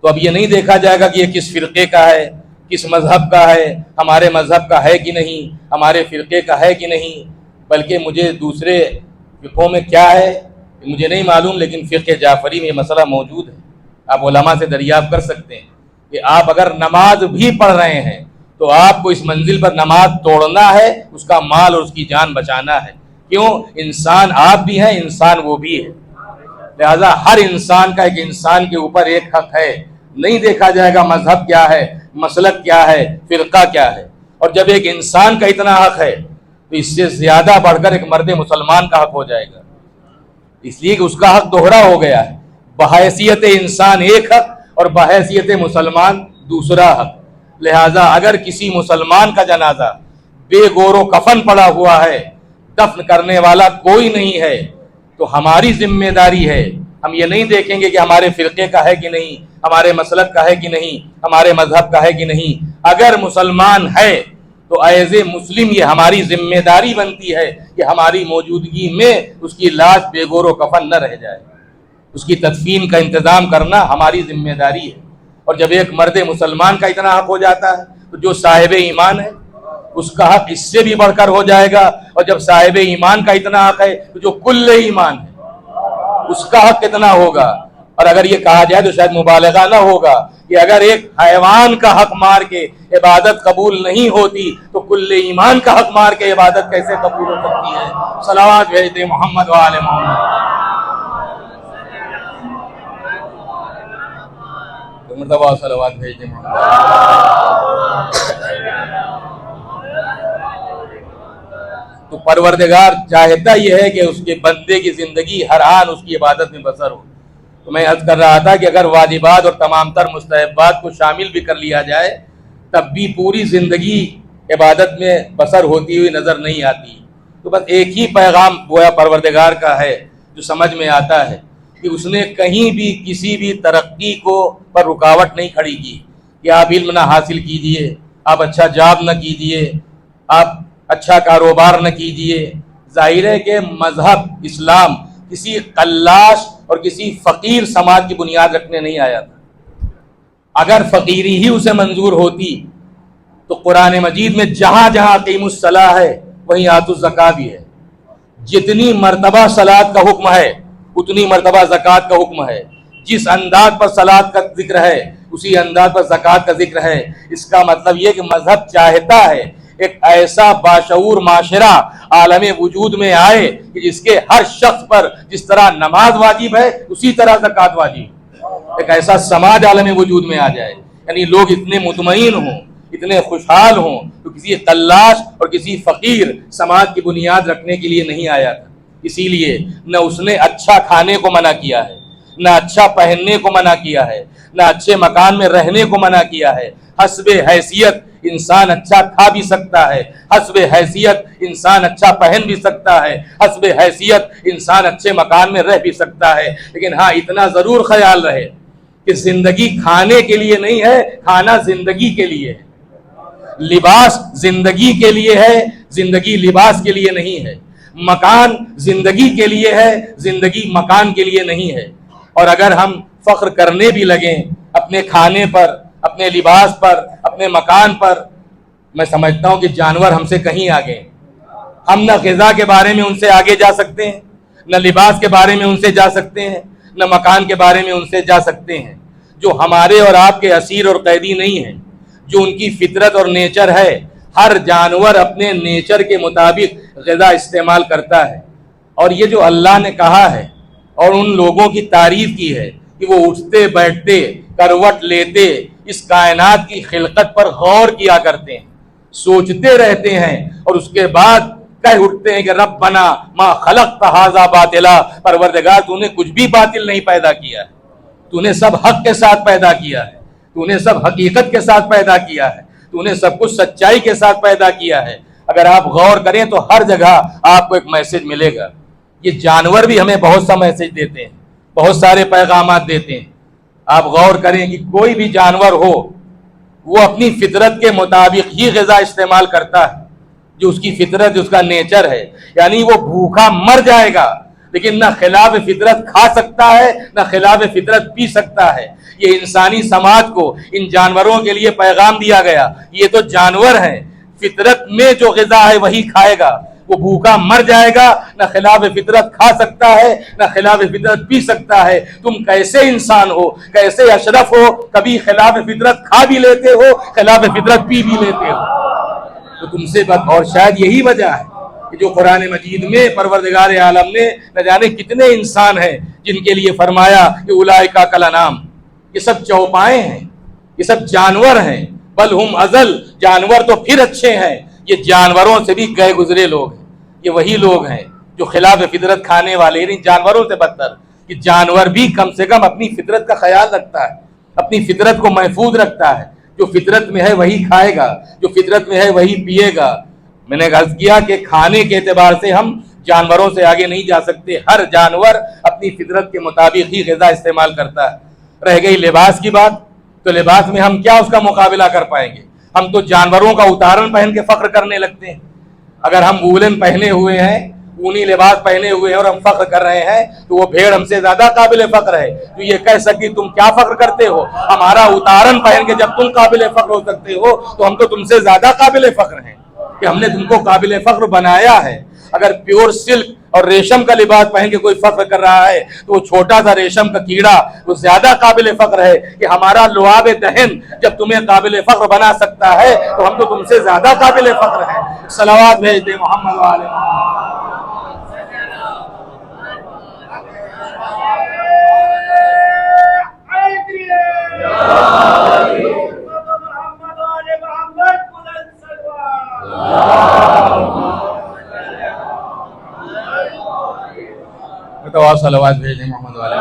تو اب یہ نہیں دیکھا جائے گا کہ یہ کس فرقے کا ہے، کس مذہب کا ہے، ہمارے مذہب کا ہے کہ نہیں، ہمارے فرقے کا ہے کہ نہیں، بلکہ مجھے دوسرے فرقوں میں کیا ہے مجھے نہیں معلوم، لیکن فقہ جعفری میں یہ مسئلہ موجود ہے. آپ علماء سے دریافت کر سکتے ہیں کہ آپ اگر نماز بھی پڑھ رہے ہیں تو آپ کو اس منزل پر نماز توڑنا ہے، اس کا مال اور اس کی جان بچانا ہے. کیوں؟ انسان آپ بھی ہیں، انسان وہ بھی ہے. لہذا ہر انسان کا ایک انسان کے اوپر ایک حق ہے. نہیں دیکھا جائے گا مذہب کیا ہے، مسلک کیا ہے، فرقہ کیا ہے. اور جب ایک انسان کا اتنا حق ہے تو اس سے زیادہ بڑھ کر ایک مرد مسلمان کا حق ہو جائے گا، اس لیے کہ اس کا حق دوہرا ہو گیا ہے. بحیثیت انسان ایک حق اور بحیثیت مسلمان دوسرا حق. لہذا اگر کسی مسلمان کا جنازہ بے گور و کفن پڑا ہوا ہے، دفن کرنے والا کوئی نہیں ہے، تو ہماری ذمہ داری ہے، ہم یہ نہیں دیکھیں گے کہ ہمارے فرقے کا ہے کہ نہیں، ہمارے مسلک کا ہے کہ نہیں، ہمارے مذہب کا ہے کہ نہیں. اگر مسلمان ہے تو ایز اے مسلم یہ ہماری ذمہ داری بنتی ہے کہ ہماری موجودگی میں اس کی لاش بے گور و کفن نہ رہ جائے، اس کی تدفین کا انتظام کرنا ہماری ذمہ داری ہے. اور جب ایک مرد مسلمان کا اتنا حق ہو جاتا ہے تو جو صاحب ایمان ہے اس کا حق اس سے بھی بڑھ کر ہو جائے گا. اور جب صاحب ایمان کا اتنا حق ہے تو جو کل ایمان ہے اس کا حق کتنا ہوگا. اور اگر یہ کہا جائے تو شاید مبالغہ نہ ہوگا کہ اگر ایک حیوان کا حق مار کے عبادت قبول نہیں ہوتی تو کل ایمان کا حق مار کے عبادت کیسے قبول ہو سکتی ہے. صلوات بھیج دیں محمد و آل محمد. مرتبہ صلوات بھیج دیں محمد. تو پروردگار چاہتا یہ ہے کہ اس کے بندے کی زندگی ہر آن اس کی عبادت میں بسر ہو. تو میں عرض کر رہا تھا کہ اگر واجبات اور تمام تر مستحبات کو شامل بھی کر لیا جائے تب بھی پوری زندگی عبادت میں بسر ہوتی ہوئی نظر نہیں آتی. تو بس ایک ہی پیغام گویا پروردگار کا ہے جو سمجھ میں آتا ہے کہ اس نے کہیں بھی کسی بھی ترقی کو پر رکاوٹ نہیں کھڑی کی کہ آپ علم نہ حاصل کیجئے، آپ اچھا جاب نہ کیجئے، آپ اچھا کاروبار نہ کیجئے. ظاہر ہے کہ مذہب اسلام کسی قلاش اور کسی فقیر سماج کی بنیاد رکھنے نہیں آیا تھا. اگر فقیری ہی اسے منظور ہوتی تو قرآن مجید میں جہاں جہاں اقیم الصلاۃ ہے وہیں آتوا الزکوٰۃ بھی ہے. جتنی مرتبہ صلاۃ کا حکم ہے اتنی مرتبہ زکوٰۃ کا حکم ہے. جس انداز پر صلاۃ کا ذکر ہے اسی انداز پر زکوٰۃ کا ذکر ہے. اس کا مطلب یہ کہ مذہب چاہتا ہے ایک ایسا باشعور معاشرہ عالم وجود میں آئے کہ جس کے ہر شخص پر جس طرح نماز واجب ہے اسی طرح زکوٰۃ واجب. ایک ایسا سماج عالم وجود میں آ جائے، یعنی لوگ اتنے مطمئن ہوں، اتنے خوشحال ہوں. تو کسی قلاش اور کسی فقیر سماج کی بنیاد رکھنے کے لیے نہیں آیا تھا. اسی لیے نہ اس نے اچھا کھانے کو منع کیا ہے، نہ اچھا پہننے کو منع کیا ہے، نہ اچھے مکان میں رہنے کو منع کیا ہے. حسب حیثیت انسان اچھا کھا بھی سکتا ہے، حسب حیثیت انسان اچھا پہن بھی سکتا ہے، حسب حیثیت انسان اچھے مکان میں رہ بھی سکتا ہے. لیکن ہاں اتنا ضرور خیال رہے کہ زندگی کھانے کے لیے نہیں ہے، کھانا زندگی کے لیے ہے. لباس زندگی کے لیے ہے، زندگی لباس کے لیے نہیں ہے، مکان زندگی کے لیے ہے، زندگی مکان کے لیے نہیں ہے۔ اور اگر ہم فخر کرنے بھی لگیں اپنے کھانے پر، اپنے لباس پر، اپنے مکان پر، میں سمجھتا ہوں کہ جانور ہم سے کہیں آگے ہیں۔ ہم نہ غذا کے بارے میں ان سے آگے جا سکتے ہیں، نہ لباس کے بارے میں ان سے جا سکتے ہیں، نہ مکان کے بارے میں ان سے جا سکتے ہیں۔ جو ہمارے اور آپ کے اسیر اور قیدی نہیں ہیں، جو ان کی فطرت اور نیچر ہے، ہر جانور اپنے نیچر کے مطابق غذا استعمال کرتا ہے۔ اور یہ جو اللہ نے کہا ہے اور ان لوگوں کی تعریف کی ہے کہ وہ اٹھتے بیٹھتے، کروٹ لیتے، اس کائنات کی خلقت پر غور کیا کرتے ہیں، سوچتے رہتے ہیں، اور اس کے بعد کہہ اٹھتے ہیں کہ ربنا ما خلقت ھذا باطلا، پروردگار تو نے کچھ بھی باطل نہیں پیدا کیا ہے، تو نے سب حق کے ساتھ پیدا کیا ہے، تو نے سب حقیقت کے ساتھ پیدا کیا ہے، تو نے سب کچھ سچائی کے ساتھ پیدا کیا ہے۔ اگر آپ غور کریں تو ہر جگہ آپ کو ایک میسج ملے گا۔ یہ جانور بھی ہمیں بہت سا میسج دیتے ہیں، بہت سارے پیغامات دیتے ہیں۔ آپ غور کریں کہ کوئی بھی جانور ہو، وہ اپنی فطرت کے مطابق ہی غذا استعمال کرتا ہے، جو اس کی فطرت، اس کا نیچر ہے۔ یعنی وہ بھوکا مر جائے گا لیکن نہ خلاف فطرت کھا سکتا ہے، نہ خلاف فطرت پی سکتا ہے۔ یہ انسانی سماج کو، ان جانوروں کے لیے پیغام دیا گیا، یہ تو جانور ہیں، فطرت میں جو غذا ہے وہی کھائے گا، وہ بھوکا مر جائے گا، نہ خلاف فطرت کھا سکتا ہے، نہ خلاف فطرت پی سکتا ہے۔ تم کیسے انسان ہو، کیسے اشرف ہو، کبھی خلاف فطرت کھا بھی لیتے ہو، خلاف فطرت پی بھی لیتے ہو۔ تو تم سے بات، اور شاید یہی وجہ ہے کہ جو قرآن مجید میں پروردگار عالم نے نہ جانے کتنے انسان ہیں جن کے لیے فرمایا کہ اولئک کالانعام، یہ سب چوپائے ہیں، یہ سب جانور ہیں، بل ہم اضل، جانور تو پھر اچھے ہیں۔ یہ جانوروں سے بھی گئے گزرے لوگ ہیں، یہ وہی لوگ ہیں جو خلاف فطرت کھانے والے، یعنی جانوروں سے بدتر۔ کہ جانور بھی کم سے کم اپنی فطرت کا خیال رکھتا ہے، اپنی فطرت کو محفوظ رکھتا ہے، جو فطرت میں ہے وہی کھائے گا، جو فطرت میں ہے وہی پیے گا۔ میں نے عرض کیا کہ کھانے کے اعتبار سے ہم جانوروں سے آگے نہیں جا سکتے، ہر جانور اپنی فطرت کے مطابق ہی غذا استعمال کرتا ہے۔ رہ گئی لباس کی بات، تو لباس میں ہم کیا اس کا مقابلہ کر پائیں گے؟ ہم تو جانوروں کا اتارن پہن کے فخر کرنے لگتے ہیں۔ اگر ہم وولن پہنے ہوئے ہیں، اونی لباس پہنے ہوئے ہیں اور ہم فخر کر رہے ہیں تو وہ بھیڑ ہم سے زیادہ قابل فخر ہے۔ تو یہ کہہ سکتی تم کیا فخر کرتے ہو، ہمارا اتارن پہن کے جب تم قابل فخر ہو سکتے ہو تو ہم تو تم سے زیادہ قابل فخر ہیں کہ ہم نے تم کو قابل فخر بنایا ہے۔ اگر پیور سلک اور ریشم کا لباس پہن کے کوئی فخر کر رہا ہے تو وہ چھوٹا سا ریشم کا کیڑا وہ زیادہ قابل فخر ہے کہ ہمارا لعاب دہن جب تمہیں قابل فخر بنا سکتا ہے تو ہم تو تم سے زیادہ قابل فخر ہیں۔ صلوات بھیج دیں محمد والے صلوات بھیج دیں محمد والے۔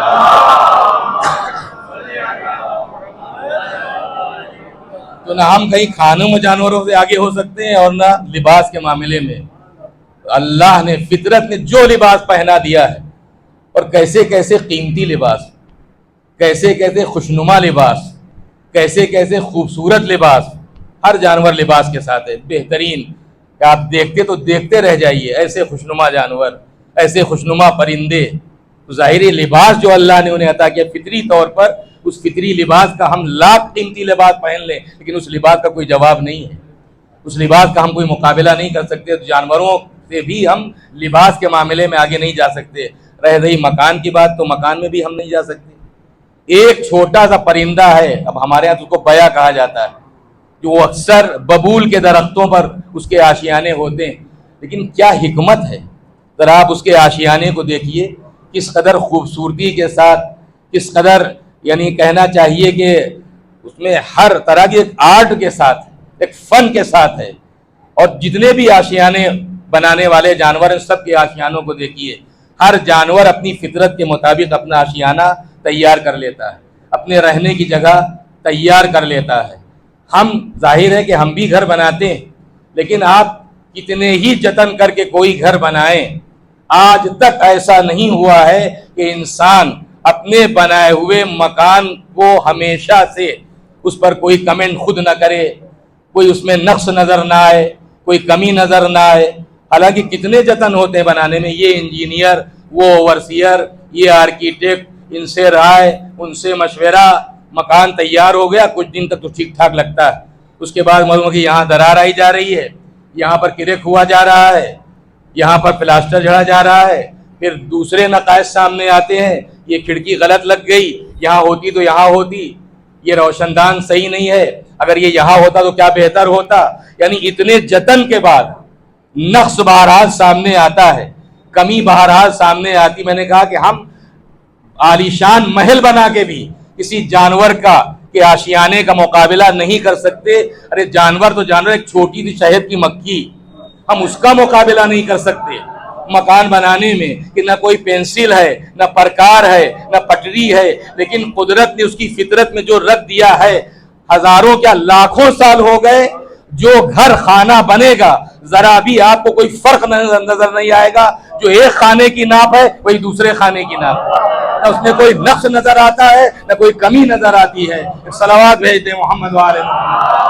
تو نہ ہم کہیں کھانوں میں جانوروں سے آگے ہو سکتے ہیں اور نہ لباس کے معاملے میں۔ اللہ نے فطرت نے جو لباس پہنا دیا ہے، اور کیسے کیسے قیمتی لباس، کیسے کیسے خوشنما لباس، کیسے کیسے خوبصورت لباس، ہر جانور لباس کے ساتھ ہے بہترین کہ آپ دیکھتے تو دیکھتے رہ جائیے، ایسے خوشنما جانور، ایسے خوشنما پرندے۔ تو ظاہری لباس جو اللہ نے انہیں عطا کیا فطری طور پر، اس فطری لباس کا ہم لاکھ قیمتی لباس پہن لیں لیکن اس لباس کا کوئی جواب نہیں ہے، اس لباس کا ہم کوئی مقابلہ نہیں کر سکتے۔ تو جانوروں سے بھی ہم لباس کے معاملے میں آگے نہیں جا سکتے۔ رہ گئی مکان کی بات، تو مکان میں بھی ہم نہیں جا سکتے۔ ایک چھوٹا سا پرندہ ہے، اب ہمارے یہاں اس کو بیا کہا جاتا ہے، جو وہ اکثر ببول کے درختوں پر اس کے آشیانے ہوتے ہیں، لیکن کیا حکمت ہے، ذرا آپ اس کے آشیانے کو دیکھیے، کس قدر خوبصورتی کے ساتھ، کس قدر یعنی کہنا چاہیے کہ اس میں ہر طرح کی ایک آرٹ کے ساتھ، ایک فن کے ساتھ ہے۔ اور جتنے بھی آشیانے بنانے والے جانور ہیں سب کے آشیانوں کو دیکھیے، ہر جانور اپنی فطرت کے مطابق اپنا آشیانہ تیار کر لیتا ہے، اپنے رہنے کی جگہ تیار کر لیتا ہے۔ ہم ظاہر ہے کہ ہم بھی گھر بناتے ہیں، لیکن آپ کتنے ہی جتن کر کے کوئی گھر بنائیں، آج تک ایسا نہیں ہوا ہے کہ انسان اپنے بنائے ہوئے مکان کو ہمیشہ سے اس پر کوئی کمنٹ خود نہ کرے، کوئی اس میں نقص نظر نہ آئے، کوئی کمی نظر نہ آئے. حالانکہ کتنے جتن ہوتے ہیں بنانے میں، یہ انجینئر، وہ اوورسیئر، یہ آرکیٹیکٹ، ان سے رائے، ان سے مشورہ، مکان تیار ہو گیا، کچھ دن تک تو ٹھیک ٹھاک لگتا ہے، اس کے بعد معلوم کہ یہاں درار آئی جا رہی ہے، یہاں پر کریک ہوا جا رہا ہے، یہاں پر پلاسٹر جڑا جا رہا ہے. پھر دوسرے نقائص سامنے آتے ہیں، یہ کھڑکی غلط لگ گئی، یہاں ہوتی تو یہاں ہوتی، یہ روشن دان صحیح نہیں ہے، اگر یہ یہاں ہوتا تو کیا بہتر ہوتا. یعنی اتنے جتن کے بعد نقص بہرحال سامنے آتا ہے، کمی بہرحال سامنے آتی. میں نے کہا کہ ہم عالیشان محل بنا کے بھی کسی جانور کا کے آشیانے کا مقابلہ نہیں کر سکتے. ارے جانور تو جانور، ایک چھوٹی سی شہد کی مکھی، ہم اس کا مقابلہ نہیں کر سکتے مکان بنانے میں، کہ نہ کوئی پینسل ہے، نہ پرکار ہے، نہ پٹری ہے. لیکن قدرت نے اس کی فطرت میں جو رکھ دیا ہے، ہزاروں کیا لاکھوں سال ہو گئے، جو گھر خانہ بنے گا ذرا بھی آپ کو کوئی فرق نظر نہیں آئے گا. جو ایک خانے کی ناپ ہے وہی دوسرے خانے کی ناپ ہے، نہ اس میں کوئی نقص نظر آتا ہے نہ کوئی کمی نظر آتی ہے. صلوات بھیج دیں محمد وآل محمد.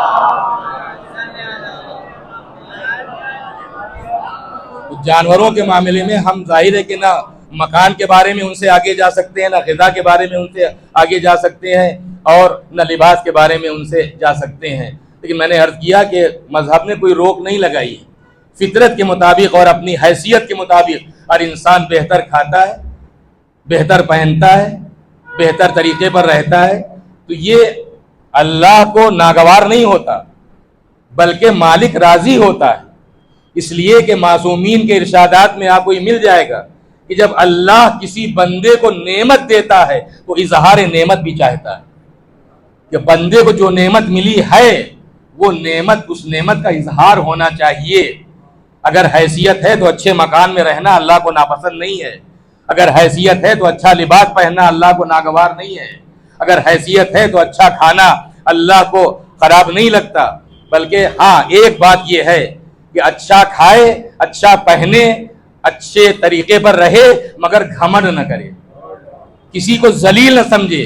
جانوروں کے معاملے میں ہم ظاہر ہے کہ نہ مکان کے بارے میں ان سے آگے جا سکتے ہیں، نہ غذا کے بارے میں ان سے آگے جا سکتے ہیں، اور نہ لباس کے بارے میں ان سے جا سکتے ہیں. لیکن میں نے عرض کیا کہ مذہب نے کوئی روک نہیں لگائی. فطرت کے مطابق اور اپنی حیثیت کے مطابق ہر انسان بہتر کھاتا ہے، بہتر پہنتا ہے، بہتر طریقے پر رہتا ہے. تو یہ اللہ کو ناگوار نہیں ہوتا، بلکہ مالک راضی ہوتا ہے. اس لیے کہ معصومین کے ارشادات میں آپ کو یہ مل جائے گا کہ جب اللہ کسی بندے کو نعمت دیتا ہے تو اظہار نعمت بھی چاہتا ہے کہ بندے کو جو نعمت ملی ہے وہ نعمت، اس نعمت کا اظہار ہونا چاہیے. اگر حیثیت ہے تو اچھے مکان میں رہنا اللہ کو ناپسند نہیں ہے، اگر حیثیت ہے تو اچھا لباس پہننا اللہ کو ناگوار نہیں ہے، اگر حیثیت ہے تو اچھا کھانا اللہ کو خراب نہیں لگتا. بلکہ ہاں ایک بات یہ ہے کہ اچھا کھائے، اچھا پہنے، اچھے طریقے پر رہے، مگر گھمنڈ نہ کرے، کسی کو ذلیل نہ سمجھے.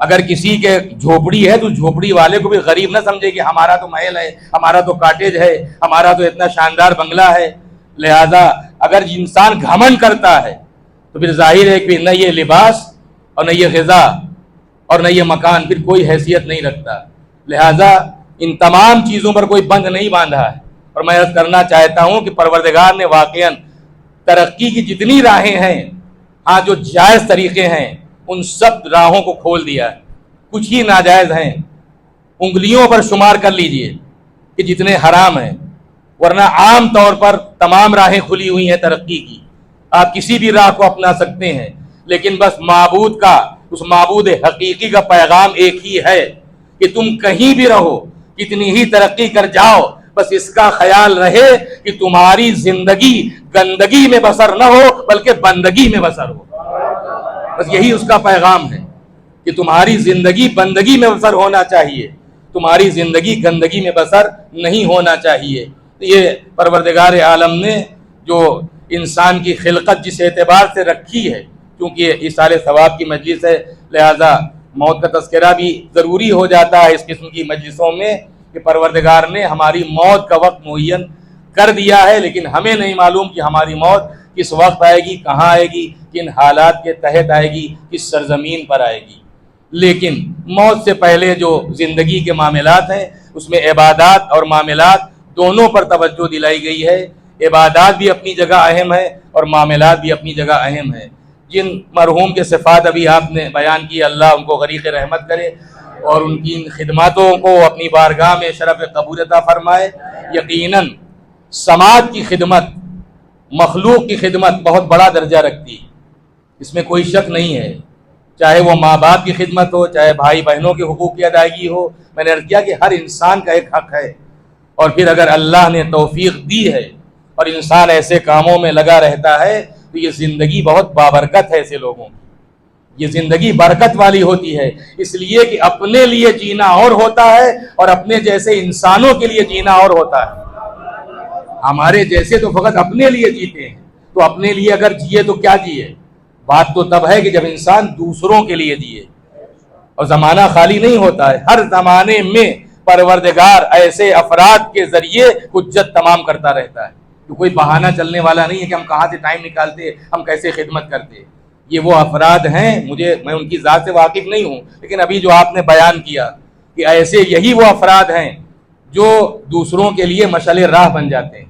اگر کسی کے جھوپڑی ہے تو جھوپڑی والے کو بھی غریب نہ سمجھے کہ ہمارا تو محل ہے، ہمارا تو کاٹیج ہے، ہمارا تو اتنا شاندار بنگلہ ہے. لہذا اگر انسان گھمنڈ کرتا ہے تو پھر ظاہر ہے کہ نہ یہ لباس اور نہ یہ غذا اور نہ یہ مکان پھر کوئی حیثیت نہیں رکھتا. لہذا ان تمام چیزوں پر کوئی بند نہیں باندھا ہے. اور میں عرض کرنا چاہتا ہوں کہ پروردگار نے واقعاً ترقی کی جتنی راہیں ہیں، ہاں جو جائز طریقے ہیں، ان سب راہوں کو کھول دیا ہے. کچھ ہی ناجائز ہیں، انگلیوں پر شمار کر لیجئے کہ جتنے حرام ہیں، ورنہ عام طور پر تمام راہیں کھلی ہوئی ہیں ترقی کی. آپ کسی بھی راہ کو اپنا سکتے ہیں، لیکن بس معبود کا، اس معبود حقیقی کا پیغام ایک ہی ہے کہ تم کہیں بھی رہو، کتنی ہی ترقی کر جاؤ، بس اس کا خیال رہے کہ تمہاری زندگی گندگی میں بسر نہ ہو بلکہ بندگی میں بسر ہو. بس یہی اس کا پیغام ہے کہ تمہاری زندگی بندگی میں بسر ہونا چاہیے، تمہاری زندگی گندگی میں بسر نہیں ہونا چاہیے. یہ پروردگار عالم نے جو انسان کی خلقت جس اعتبار سے رکھی ہے، کیونکہ یہ اصال ثواب کی مجلس ہے، لہذا موت کا تذکرہ بھی ضروری ہو جاتا ہے اس قسم کی مجلسوں میں کہ پروردگار نے ہماری موت کا وقت معین کر دیا ہے، لیکن ہمیں نہیں معلوم کہ ہماری موت کس وقت آئے گی، کہاں آئے گی، کن حالات کے تحت آئے گی، کس سرزمین پر آئے گی. لیکن موت سے پہلے جو زندگی کے معاملات ہیں اس میں عبادات اور معاملات دونوں پر توجہ دلائی گئی ہے. عبادات بھی اپنی جگہ اہم ہے اور معاملات بھی اپنی جگہ اہم ہے. جن مرحوم کے صفات ابھی آپ نے بیان کی، اللہ ان کو غریق رحمت کرے اور ان کی ان خدماتوں کو اپنی بارگاہ میں شرف قبول عطا فرمائے. یقیناً سماج کی خدمت، مخلوق کی خدمت بہت بڑا درجہ رکھتی ہے، اس میں کوئی شک نہیں ہے. چاہے وہ ماں باپ کی خدمت ہو، چاہے بھائی بہنوں کے حقوق کی ادائیگی ہو. میں نے عرض کیا کہ ہر انسان کا ایک حق ہے، اور پھر اگر اللہ نے توفیق دی ہے اور انسان ایسے کاموں میں لگا رہتا ہے تو یہ زندگی بہت بابرکت ہے. ایسے لوگوں کی یہ زندگی برکت والی ہوتی ہے، اس لیے کہ اپنے لیے جینا اور ہوتا ہے اور اپنے جیسے انسانوں کے لیے جینا اور ہوتا ہے. ہمارے جیسے تو فقط اپنے لیے جیتے ہیں، تو اپنے لیے اگر جیے تو کیا جیے؟ بات تو تب ہے کہ جب انسان دوسروں کے لیے جیے. اور زمانہ خالی نہیں ہوتا ہے، ہر زمانے میں پروردگار ایسے افراد کے ذریعے حجت تمام کرتا رہتا ہے. تو کوئی بہانہ چلنے والا نہیں ہے کہ ہم کہاں سے ٹائم نکالتے, ہم کیسے خدمت کرتے. یہ وہ افراد ہیں, میں ان کی ذات سے واقف نہیں ہوں, لیکن ابھی جو آپ نے بیان کیا کہ ایسے یہی وہ افراد ہیں جو دوسروں کے لیے مشعل راہ بن جاتے ہیں,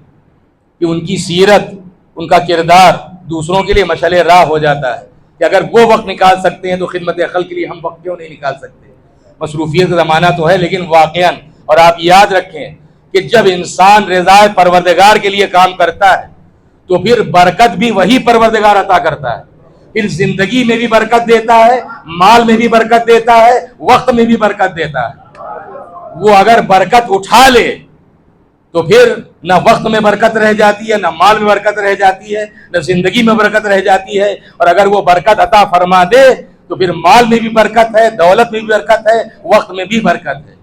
کہ ان کی سیرت, ان کا کردار دوسروں کے لیے مشعل راہ ہو جاتا ہے کہ اگر وہ وقت نکال سکتے ہیں تو خدمت خلق کے لیے ہم وقت کیوں نہیں نکال سکتے. مصروفیت کا زمانہ تو ہے, لیکن واقعاً, اور آپ یاد رکھیں کہ جب انسان رضا پروردگار کے لیے کام کرتا ہے تو پھر برکت بھی وہی پروردگار عطا کرتا ہے. پھر زندگی میں بھی برکت دیتا ہے, مال میں بھی برکت دیتا ہے, وقت میں بھی برکت دیتا ہے. وہ اگر برکت اٹھا لے تو پھر نہ وقت میں برکت رہ جاتی ہے, نہ مال میں برکت رہ جاتی ہے, نہ زندگی میں برکت رہ جاتی ہے. اور اگر وہ برکت عطا فرما دے تو پھر مال میں بھی برکت ہے, دولت میں بھی برکت ہے, وقت میں بھی برکت ہے.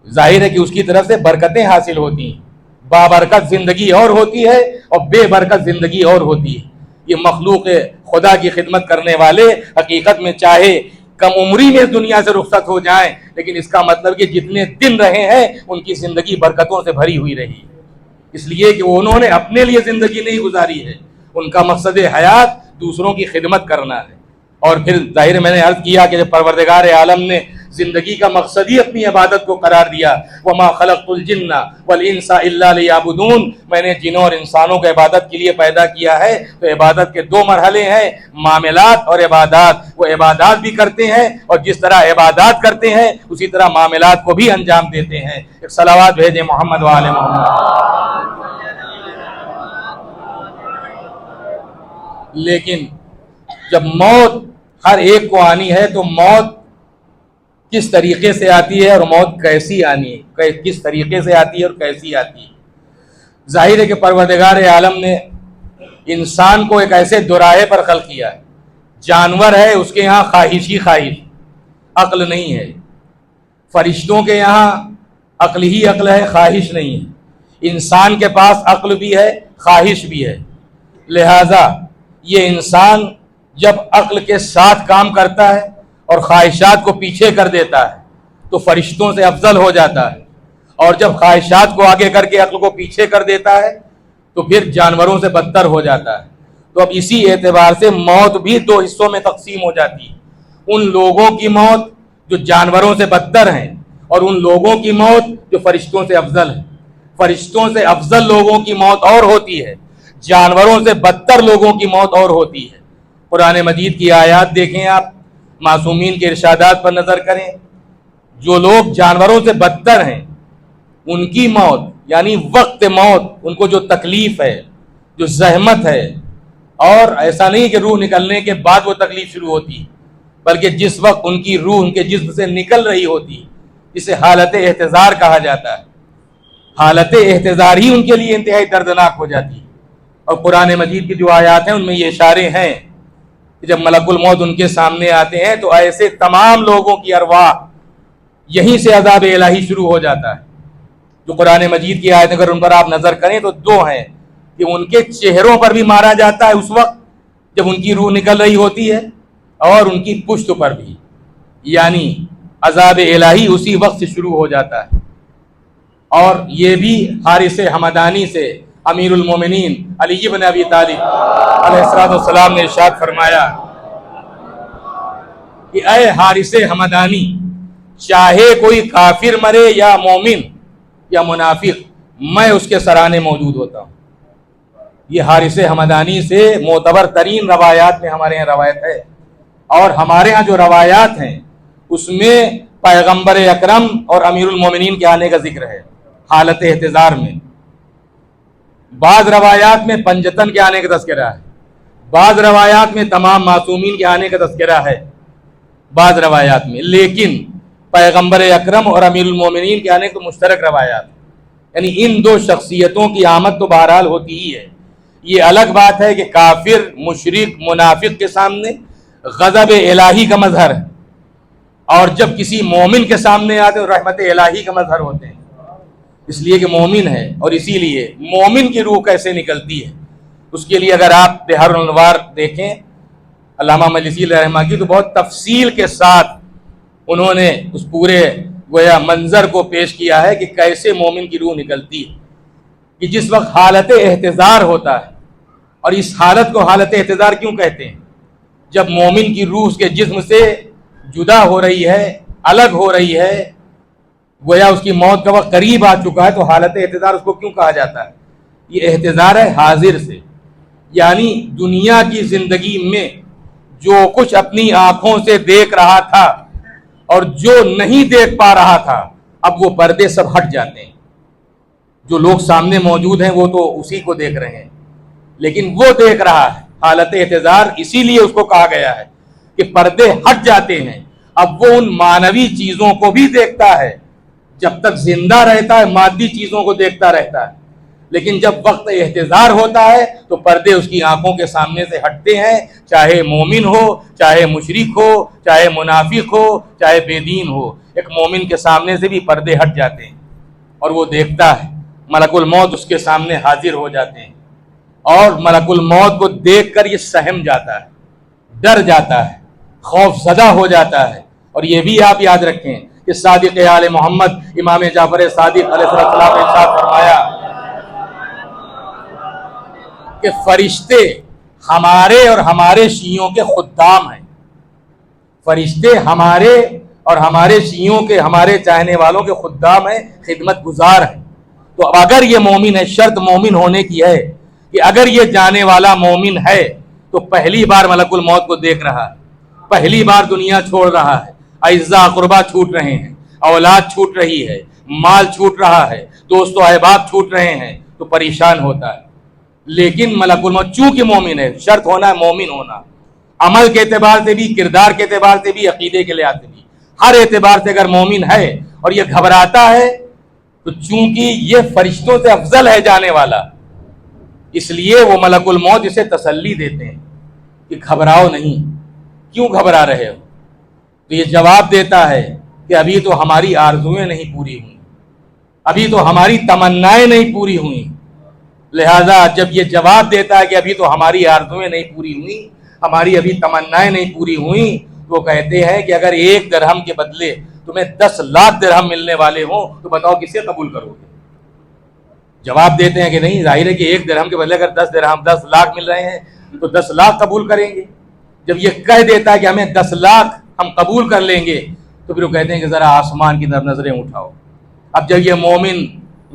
ظاہر ہے کہ اس کی طرف سے برکتیں حاصل ہوتی ہیں. بابرکت زندگی اور ہوتی ہے اور بے برکت زندگی اور ہوتی ہے. یہ مخلوق خدا کی خدمت کرنے والے حقیقت میں چاہے کم عمری میں اس دنیا سے رخصت ہو جائیں, لیکن اس کا مطلب کہ جتنے دن رہے ہیں ان کی زندگی برکتوں سے بھری ہوئی رہی. اس لیے کہ انہوں نے اپنے لیے زندگی نہیں گزاری ہے, ان کا مقصد حیات دوسروں کی خدمت کرنا ہے. اور پھر ظاہر میں نے عرض کیا کہ جب پروردگار عالم نے زندگی کا مقصد ہی اپنی عبادت کو قرار دیا, وما خلقت الجن والانس الا لیعبدون, میں نے جنوں اور انسانوں کو عبادت کے لیے پیدا کیا ہے. تو عبادت کے دو مرحلے ہیں, معاملات اور عبادات. وہ عبادات بھی کرتے ہیں اور جس طرح عبادات کرتے ہیں اسی طرح معاملات کو بھی انجام دیتے ہیں. ایک صلوات بھیجیں محمد وآل محمد. لیکن جب موت ہر ایک کو آنی ہے تو موت کس طریقے سے آتی ہے اور موت کیسی آنی ہے, کس طریقے سے آتی ہے اور کیسی آتی ہے. ظاہر ہے کہ پروردگار عالم نے انسان کو ایک ایسے دوراہے پر خلق کیا ہے. جانور ہے, اس کے یہاں خواہش ہی خواہش, عقل نہیں ہے. فرشتوں کے یہاں عقل ہی عقل ہے, خواہش نہیں ہے. انسان کے پاس عقل بھی ہے, خواہش بھی ہے. لہذا یہ انسان جب عقل کے ساتھ کام کرتا ہے اور خواہشات کو پیچھے کر دیتا ہے تو فرشتوں سے افضل ہو جاتا ہے, اور جب خواہشات کو آگے کر کے عقل کو پیچھے کر دیتا ہے تو پھر جانوروں سے بدتر ہو جاتا ہے. تو اب اسی اعتبار سے موت بھی دو حصوں میں تقسیم ہو جاتی ہے. ان لوگوں کی موت جو جانوروں سے بدتر ہیں اور ان لوگوں کی موت جو فرشتوں سے افضل ہیں. فرشتوں سے افضل لوگوں کی موت اور ہوتی ہے, جانوروں سے بدتر لوگوں کی موت اور ہوتی ہے. قرآن مجید کی آیات دیکھیں آپ, معصومین کے ارشادات پر نظر کریں. جو لوگ جانوروں سے بدتر ہیں ان کی موت یعنی وقت موت, ان کو جو تکلیف ہے, جو زحمت ہے, اور ایسا نہیں کہ روح نکلنے کے بعد وہ تکلیف شروع ہوتی, بلکہ جس وقت ان کی روح ان کے جسم سے نکل رہی ہوتی, جسے حالت احتضار کہا جاتا ہے. حالت احتضار ہی ان کے لیے انتہائی دردناک ہو جاتی. اور قرآن مجید کی جو آیات ہیں ان میں یہ اشارے ہیں کہ جب ملک الموت ان کے سامنے آتے ہیں تو ایسے تمام لوگوں کی ارواح یہیں سے عذاب الہی شروع ہو جاتا ہے. جو قرآن مجید کی آیت اگر ان پر آپ نظر کریں تو دو ہیں کہ ان کے چہروں پر بھی مارا جاتا ہے اس وقت جب ان کی روح نکل رہی ہوتی ہے, اور ان کی پشت پر بھی, یعنی عذاب الہی اسی وقت سے شروع ہو جاتا ہے. اور یہ بھی حارث حمدانی سے امیر المومنین علی بن ابی طالب علیہ السلام نے ارشاد فرمایا کہ اے حارث حمدانی, چاہے کوئی کافر مرے یا مومن یا منافق, میں اس کے سرانے موجود ہوتا ہوں. یہ حارث حمدانی سے معتبر ترین روایات میں ہمارے یہاں روایت ہے, اور ہمارے ہاں جو روایات ہیں اس میں پیغمبر اکرم اور امیر المومنین کے آنے کا ذکر ہے حالت احتضار میں. بعض روایات میں پنجتن کے آنے کا تذکرہ ہے, بعض روایات میں تمام معصومین کے آنے کا تذکرہ ہے بعض روایات میں, لیکن پیغمبر اکرم اور امیر المومنین کے آنے کو مشترک روایات, یعنی ان دو شخصیتوں کی آمد تو بہرحال ہوتی ہی ہے. یہ الگ بات ہے کہ کافر, مشرک, منافق کے سامنے غضب الہی کا مظہر ہے, اور جب کسی مومن کے سامنے آتے ہیں رحمت الہی کا مظہر ہوتے ہیں, اس لیے کہ مومن ہے. اور اسی لیے مومن کی روح کیسے نکلتی ہے اس کے لیے اگر آپ بحر الانوار دیکھیں علامہ مجلسی علیہ رحمہ کی, تو بہت تفصیل کے ساتھ انہوں نے اس پورے گویا منظر کو پیش کیا ہے کہ کیسے مومن کی روح نکلتی ہے، کہ جس وقت حالت احتضار ہوتا ہے. اور اس حالت کو حالت احتضار کیوں کہتے ہیں؟ جب مومن کی روح اس کے جسم سے جدا ہو رہی ہے، الگ ہو رہی ہے، گویا اس کی موت کا وقت قریب آ چکا ہے، تو حالت احتضار اس کو کیوں کہا جاتا ہے؟ یہ احتضار ہے حاضر سے، یعنی دنیا کی زندگی میں جو کچھ اپنی آنکھوں سے دیکھ رہا تھا اور جو نہیں دیکھ پا رہا تھا، اب وہ پردے سب ہٹ جاتے ہیں. جو لوگ سامنے موجود ہیں وہ تو اسی کو دیکھ رہے ہیں، لیکن وہ دیکھ رہا ہے. حالت احتضار اسی لیے اس کو کہا گیا ہے کہ پردے ہٹ جاتے ہیں. اب وہ ان معنوی چیزوں کو بھی دیکھتا ہے، جب تک زندہ رہتا ہے مادی چیزوں کو دیکھتا رہتا ہے، لیکن جب وقت احتضار ہوتا ہے تو پردے اس کی آنکھوں کے سامنے سے ہٹتے ہیں. چاہے مومن ہو، چاہے مشرک ہو، چاہے منافق ہو، چاہے بے دین ہو، ایک مومن کے سامنے سے بھی پردے ہٹ جاتے ہیں اور وہ دیکھتا ہے. ملک الموت اس کے سامنے حاضر ہو جاتے ہیں اور ملک الموت کو دیکھ کر یہ سہم جاتا ہے، ڈر جاتا ہے، خوف زدہ ہو جاتا ہے. اور یہ بھی آپ یاد رکھیں کہ صادق آل محمد امام جعفر صادق علیہ السلام نے ارشاد فرمایا کہ فرشتے ہمارے اور ہمارے شیعوں کے خدام ہیں. فرشتے ہمارے اور ہمارے شیعوں کے، ہمارے چاہنے والوں کے خدام ہیں، خدمت گزار ہیں. تو اب اگر یہ مومن ہے، شرط مومن ہونے کی ہے کہ اگر یہ جانے والا مومن ہے تو پہلی بار ملک الموت کو دیکھ رہا ہے، پہلی بار دنیا چھوڑ رہا ہے، اعزاء اقربا چھوٹ رہے ہیں، اولاد چھوٹ رہی ہے، مال چھوٹ رہا ہے، دوست و احباب چھوٹ رہے ہیں، تو پریشان ہوتا ہے. لیکن ملک الموت چونکہ مومن ہے، شرط ہونا ہے مومن ہونا، عمل کے اعتبار سے بھی، کردار کے اعتبار سے بھی، عقیدے کے لحاظ سے بھی، ہر اعتبار سے اگر مومن ہے اور یہ گھبراتا ہے تو چونکہ یہ فرشتوں سے افضل ہے جانے والا، اس لیے وہ ملک الموت اسے تسلی دیتے ہیں کہ گھبراؤ نہیں. کیوں گھبرا رہے ہو؟ تو یہ جواب دیتا ہے کہ ابھی تو ہماری آرزویں نہیں پوری ہوئیں، ابھی تو ہماری تمنائیں نہیں پوری ہوئیں. لہذا جب یہ جواب دیتا ہے کہ ابھی تو ہماری آرزویں نہیں پوری ہوئیں، ہماری ابھی تمنائیں نہیں پوری ہوئیں، تو کہتے ہیں کہ اگر 1 درہم کے بدلے تمہیں 10 لاکھ درہم ملنے والے ہوں تو بتاؤ کسے قبول کرو گے؟ جواب دیتے ہیں کہ نہیں، ظاہر ہے کہ 1 درہم کے بدلے اگر 10 لاکھ مل رہے ہیں تو 10 لاکھ قبول کریں گے. جب یہ کہہ دیتا ہے کہ ہمیں 10 لاکھ ہم قبول کر لیں گے تو پھر وہ کہتے ہیں کہ ذرا آسمان کی طرف نظریں اٹھاؤ. اب جب یہ مومن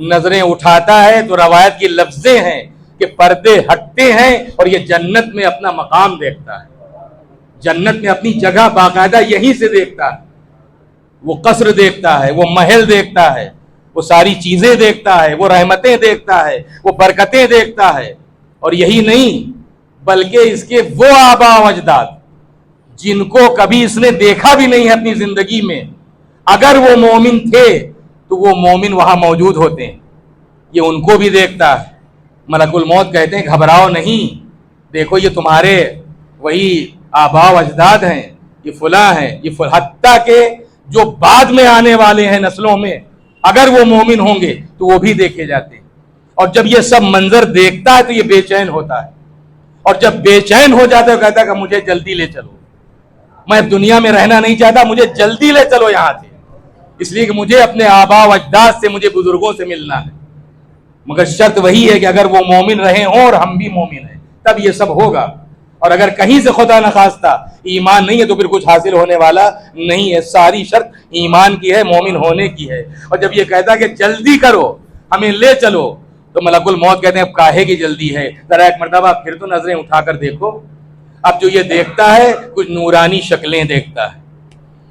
نظریں اٹھاتا ہے تو روایت کی لفظیں ہیں کہ پردے ہٹتے ہیں اور یہ جنت میں اپنا مقام دیکھتا ہے، جنت میں اپنی جگہ باقاعدہ یہیں سے دیکھتا ہے. وہ قصر دیکھتا ہے، وہ محل دیکھتا ہے، وہ ساری چیزیں دیکھتا ہے، وہ رحمتیں دیکھتا ہے، وہ برکتیں دیکھتا ہے. اور یہی نہیں بلکہ اس کے وہ آبا و اجداد جن کو کبھی اس نے دیکھا بھی نہیں ہے اپنی زندگی میں، اگر وہ مومن تھے تو وہ مومن وہاں موجود ہوتے ہیں، یہ ان کو بھی دیکھتا ہے. ملک الموت کہتے ہیں گھبراؤ نہیں، دیکھو یہ تمہارے وہی آبا و اجداد ہیں، یہ فلاں ہیں، یہ حتیٰ کہ جو بعد میں آنے والے ہیں نسلوں میں، اگر وہ مومن ہوں گے تو وہ بھی دیکھے جاتے ہیں. اور جب یہ سب منظر دیکھتا ہے تو یہ بے چین ہوتا ہے، اور جب بے چین ہو جاتا ہے کہتا ہے کہ مجھے جلدی لے چلو، میں دنیا میں رہنا نہیں چاہتا، مجھے جلدی لے چلو یہاں سے، اس لیے کہ مجھے اپنے آبا و اجداد سے، مجھے بزرگوں سے ملنا ہے. مگر شرط وہی ہے کہ اگر وہ مومن رہے ہوں اور ہم بھی مومن ہیں تب یہ سب ہوگا. اور اگر کہیں سے خدا نخواستہ ایمان نہیں ہے تو پھر کچھ حاصل ہونے والا نہیں ہے. ساری شرط ایمان کی ہے، مومن ہونے کی ہے. اور جب یہ کہتا ہے کہ جلدی کرو ہمیں لے چلو تو ملک الموت کہتے ہیں اب کاہے کی جلدی ہے، ذرا ایک مرتبہ پھر تو نظریں اٹھا کر دیکھو. اب جو یہ دیکھتا ہے کچھ نورانی شکلیں دیکھتا ہے.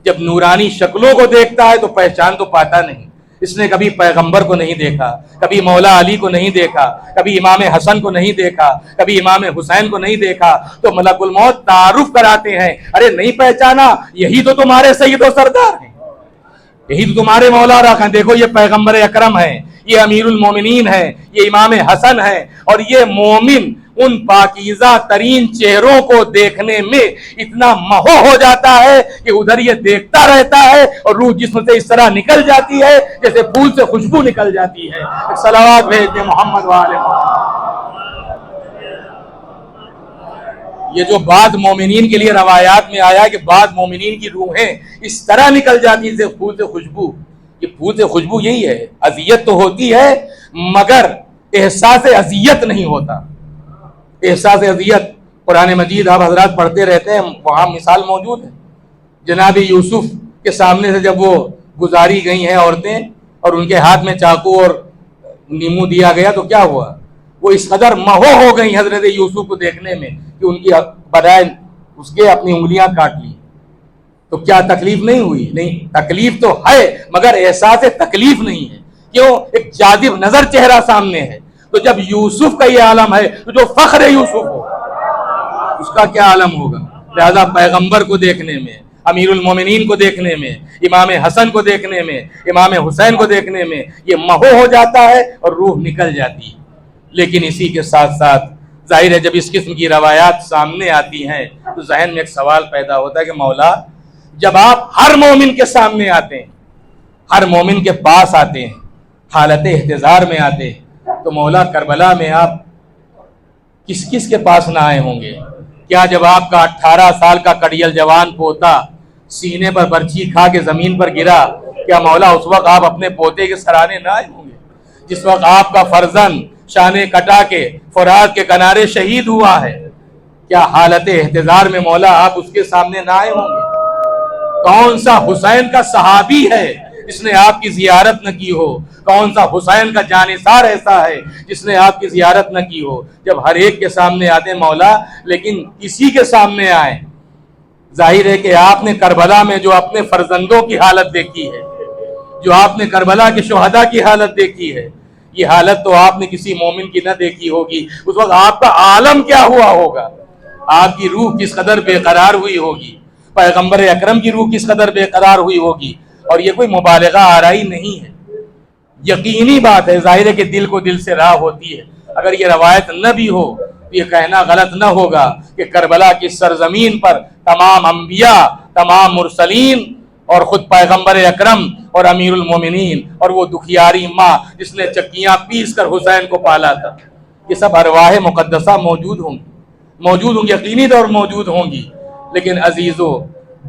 جب نورانی شکلوں کو دیکھتا ہے تو پہچان تو پاتا نہیں. اس نے کبھی پیغمبر کو نہیں دیکھا، کبھی مولا علی کو نہیں دیکھا، کبھی امام حسن کو نہیں دیکھا، کبھی امام حسین کو نہیں دیکھا. تو ملک الموت تعارف کراتے ہیں، ارے نہیں پہچانا، یہی تو تمہارے سید و سردار ہیں، یہی تو تمہارے مولا رکھا. دیکھو یہ پیغمبر اکرم ہے، یہ امیر المومنین ہے، یہ امام حسن ہے. اور یہ مومن ان پاکیزہ ترین چہروں کو دیکھنے میں اتنا مہو ہو جاتا ہے کہ ادھر یہ دیکھتا رہتا ہے اور روح جسم سے اس طرح نکل جاتی ہے جیسے پھول سے خوشبو نکل جاتی ہے. صلوات بھیج دیں محمد والے محمد. یہ جو بعض مومنین کے لیے روایات میں آیا کہ بعض مومنین کی روحیں اس طرح نکل جاتی ہیں جیسے پھول سے خوشبو، یہ پھول سے خوشبو یہی ہے. اذیت تو ہوتی ہے مگر احساس اذیت نہیں ہوتا. احساس اذیت قرآن مجید آپ حضرات پڑھتے رہتے ہیں, وہاں مثال موجود ہے. جناب یوسف کے سامنے سے جب وہ گزاری گئی ہیں عورتیں اور ان کے ہاتھ میں چاقو اور نیمو دیا گیا تو کیا ہوا؟ وہ اس قدر مہو ہو گئی حضرت یوسف کو دیکھنے میں کہ ان کی بجائے اس کے اپنی انگلیاں کاٹ لی. تو کیا تکلیف نہیں ہوئی؟ نہیں, تکلیف تو ہے مگر احساس تکلیف نہیں ہے. کیوں؟ ایک جاذب نظر چہرہ سامنے ہے. تو جب یوسف کا یہ عالم ہے تو جو فخر یوسف ہو اس کا کیا عالم ہوگا؟ لہذا پیغمبر کو دیکھنے میں, امیر المومنین کو دیکھنے میں, امام حسن کو دیکھنے میں, امام حسین کو دیکھنے میں یہ مہو ہو جاتا ہے اور روح نکل جاتی ہے. لیکن اسی کے ساتھ ساتھ ظاہر ہے جب اس قسم کی روایات سامنے آتی ہیں تو ذہن میں ایک سوال پیدا ہوتا ہے کہ مولا جب آپ ہر مومن کے سامنے آتے ہیں, ہر مومن کے پاس آتے ہیں, حالت احتضار میں آتے ہیں, تو مولا کربلا میں آپ کس کس کے پاس نہ آئے ہوں گے؟ کیا جب آپ کا 18 سال کا کڑیل جوان پوتا سینے پر برچھی کھا کے زمین پر گرا, کیا مولا اس وقت آپ اپنے پوتے کے سرانے نہ آئے ہوں گے؟ جس وقت آپ کا فرزند شانے کٹا کے فرات کے کنارے شہید ہوا ہے, کیا حالت احتضار میں مولا آپ اس کے سامنے نہ آئے ہوں گے؟ کون سا حسین کا صحابی ہے جس نے آپ کی زیارت نہ کی ہو؟ کون سا حسین کا جانثار ایسا ہے جس نے آپ کی زیارت نہ کی ہو؟ جب ہر ایک کے سامنے آتے مولا, لیکن کسی کے سامنے آئے. ظاہر ہے کہ آپ نے کربلا میں جو اپنے فرزندوں کی حالت دیکھی ہے, جو آپ نے کربلا کے شہداء کی حالت دیکھی ہے, یہ حالت تو آپ نے کسی مومن کی نہ دیکھی ہوگی. اس وقت آپ کا عالم کیا ہوا ہوگا؟ آپ کی روح کس قدر بے قرار ہوئی ہوگی, پیغمبر اکرم کی روح کس قدر بے قرار ہوئی ہوگی. اور یہ کوئی مبالغہ آرائی نہیں ہے, یقینی بات ہے. ظاہر ہے کہ دل کو دل سے راہ ہوتی ہے. اگر یہ روایت نہ بھی ہو تو یہ کہنا غلط نہ ہوگا کہ کربلا کی سرزمین پر تمام انبیاء, تمام مرسلین اور خود پیغمبر اکرم اور امیر المومنین اور وہ دکھیاری ماں جس نے چکیاں پیس کر حسین کو پالا تھا, یہ سب ارواح مقدسہ موجود ہوں گی, یقینی طور موجود ہوں گی. لیکن عزیزو,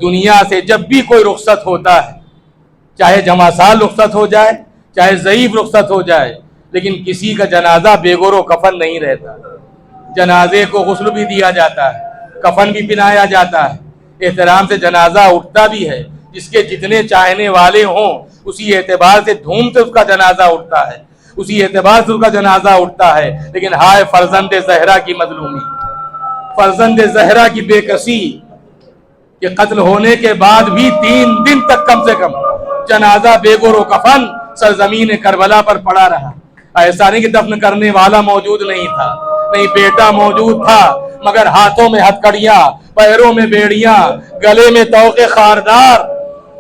دنیا سے جب بھی کوئی رخصت ہوتا ہے, چاہے جمع سال رخصت ہو جائے, چاہے ضعیف رخصت ہو جائے, لیکن کسی کا جنازہ بے گور و کفن نہیں رہتا. جنازے کو غسل بھی دیا جاتا ہے, کفن بھی پہنایا جاتا ہے, احترام سے جنازہ اٹھتا بھی ہے. جس کے جتنے چاہنے والے ہوں اسی اعتبار سے دھوم سے اس کا جنازہ اٹھتا ہے, اسی اعتبار سے اس کا جنازہ اٹھتا ہے. لیکن ہائے فرزند زہرا کی مظلومی, فرزند زہرا کی بے کسی, کہ قتل ہونے کے بعد بھی 3 دن تک کم سے کم جنازہ بے گور و کفن سرزمین کربلا پر پڑا رہا. ایسا نہیں کہ دفن کرنے والا موجود نہیں تھا, نہیں بیٹا موجود تھا, مگر ہاتھوں میں ہتھکڑیاں, پیروں میں بیڑیاں, گلے میں توق خاردار,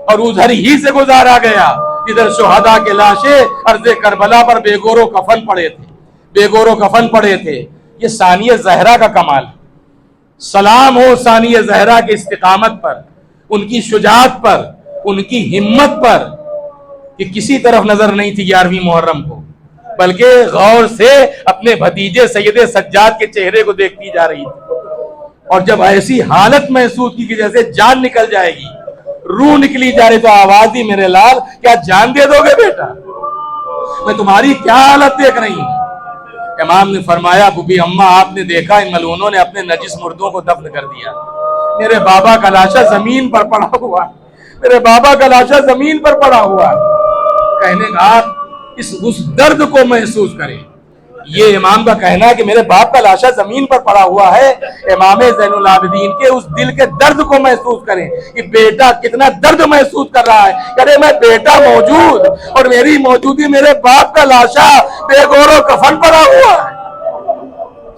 اور ادھر ہی سے گزارا گیا جدھر شہداء کے لاشیں ارض کربلا پر بے گور و کفن پڑے تھے, بے گور و کفن پڑے تھے. یہ ثانیہ زہرا کا کمال. سلام ہو ثانیہ زہرا کی استقامت پر, ان کی شجاعت پر, ان کی ہمت پر, کہ کسی طرف نظر نہیں تھی 11ویں محرم کو, بلکہ غور سے اپنے بھتیجے سید سجاد کے چہرے کو دیکھتی جا رہی تھی. اور جب ایسی حالت محسوس کی کہ جیسے جان نکل جائے گی, روح نکلی جا رہی, تو آواز دی میرے لال کیا جان دے دو گے بیٹا؟ میں تمہاری کیا حالت دیکھ رہی ہوں. امام نے فرمایا بوبی اماں آپ نے دیکھا ان ملعونوں نے اپنے نجس مردوں کو دفن کر دیا. میرے بابا کا لاشا زمین پر پڑا ہوا, میرے بابا کا لاشا زمین پر پڑا ہوا. کہنے کا آپ اس درد کو محسوس کریں. یہ امام کا کہنا ہے کہ میرے باپ کا لاشا زمین پر پڑا ہوا ہے. امام زین العابدین کے اس دل کے درد کو محسوس کریں کہ بیٹا کتنا درد محسوس کر رہا ہے. کرے میں بیٹا موجود اور میری موجودی میرے باپ کا لاشا بے گور و کفن پڑا ہوا ہے.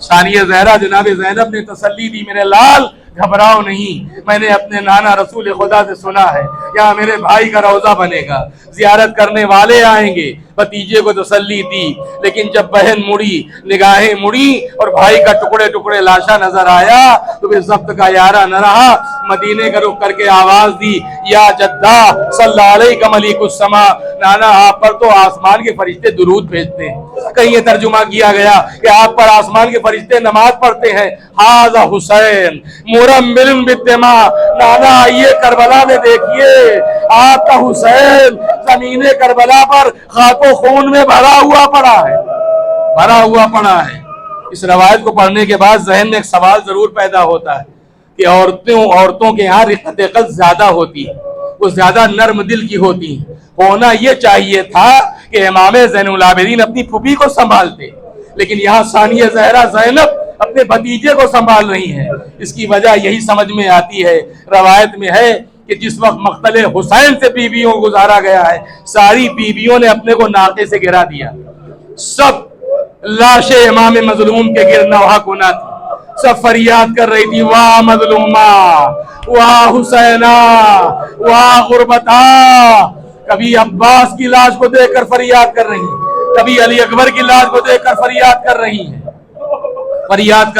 ثانیہ زہرا جناب زینب نے تسلی دی, میرے لال گھبراؤ نہیں, میں نے اپنے نانا رسول خدا سے سنا ہے یہاں میرے بھائی کا روضہ بنے گا, زیارت کرنے والے آئیں گے. بھتیجے کو تسلی دی, لیکن جب بہن مڑی, نگاہیں مڑی اور بھائی کا ٹکڑے ٹکڑے لاشا نظر آیا تو پھر ضبط کا یارہ نہ رہا. مدینے کا رخ کر کے آواز دی, یا جدہ صلی علیہ ملیک السما, نانا آپ پر تو آسمان کے فرشتے درود بھیجتے ہیں. کہیں یہ ترجمہ کیا گیا کہ آپ پر آسمان کے فرشتے نماز پڑھتے ہیں. ھذا حسین مرمل بالدماء, نانا آئیے کربلا میں دیکھیے آپ کا حسین زمین کربلا پر خاک و خون میں بھرا ہوا پڑا ہے۔ اس روایت کو پڑھنے کے بعد ذہن میں ایک سوال ضرور پیدا ہوتا ہے کہ عورتوں کے یہاں رقت قلب زیادہ ہوتی ہے، وہ زیادہ نرم دل کی ہوتی ہیں۔ ہونا یہ چاہیے تھا کہ امام زین العابدین اپنی پھوپھی کو سنبھالتے، لیکن یہاں ثانیہ زہرا زینب اپنے بھتیجے کو سنبھال رہی ہیں۔ اس کی وجہ یہی سمجھ میں آتی ہے، روایت میں ہے کہ جس وقت مقتل حسین سے بیویوں کو گزارا گیا ہے، ساری بیویوں نے اپنے کو ناقے سے گرا دیا، سب لاش امام مظلوم کے گر نوحہ کنا تھی، سب فریاد کر رہی تھی، واہ مظلومہ، واہ حسینہ، واہ غربتہ۔ کبھی عباس کی لاش کو دیکھ کر فریاد کر رہی ہیں، کبھی علی اکبر کی لاش کو دیکھ کر فریاد کر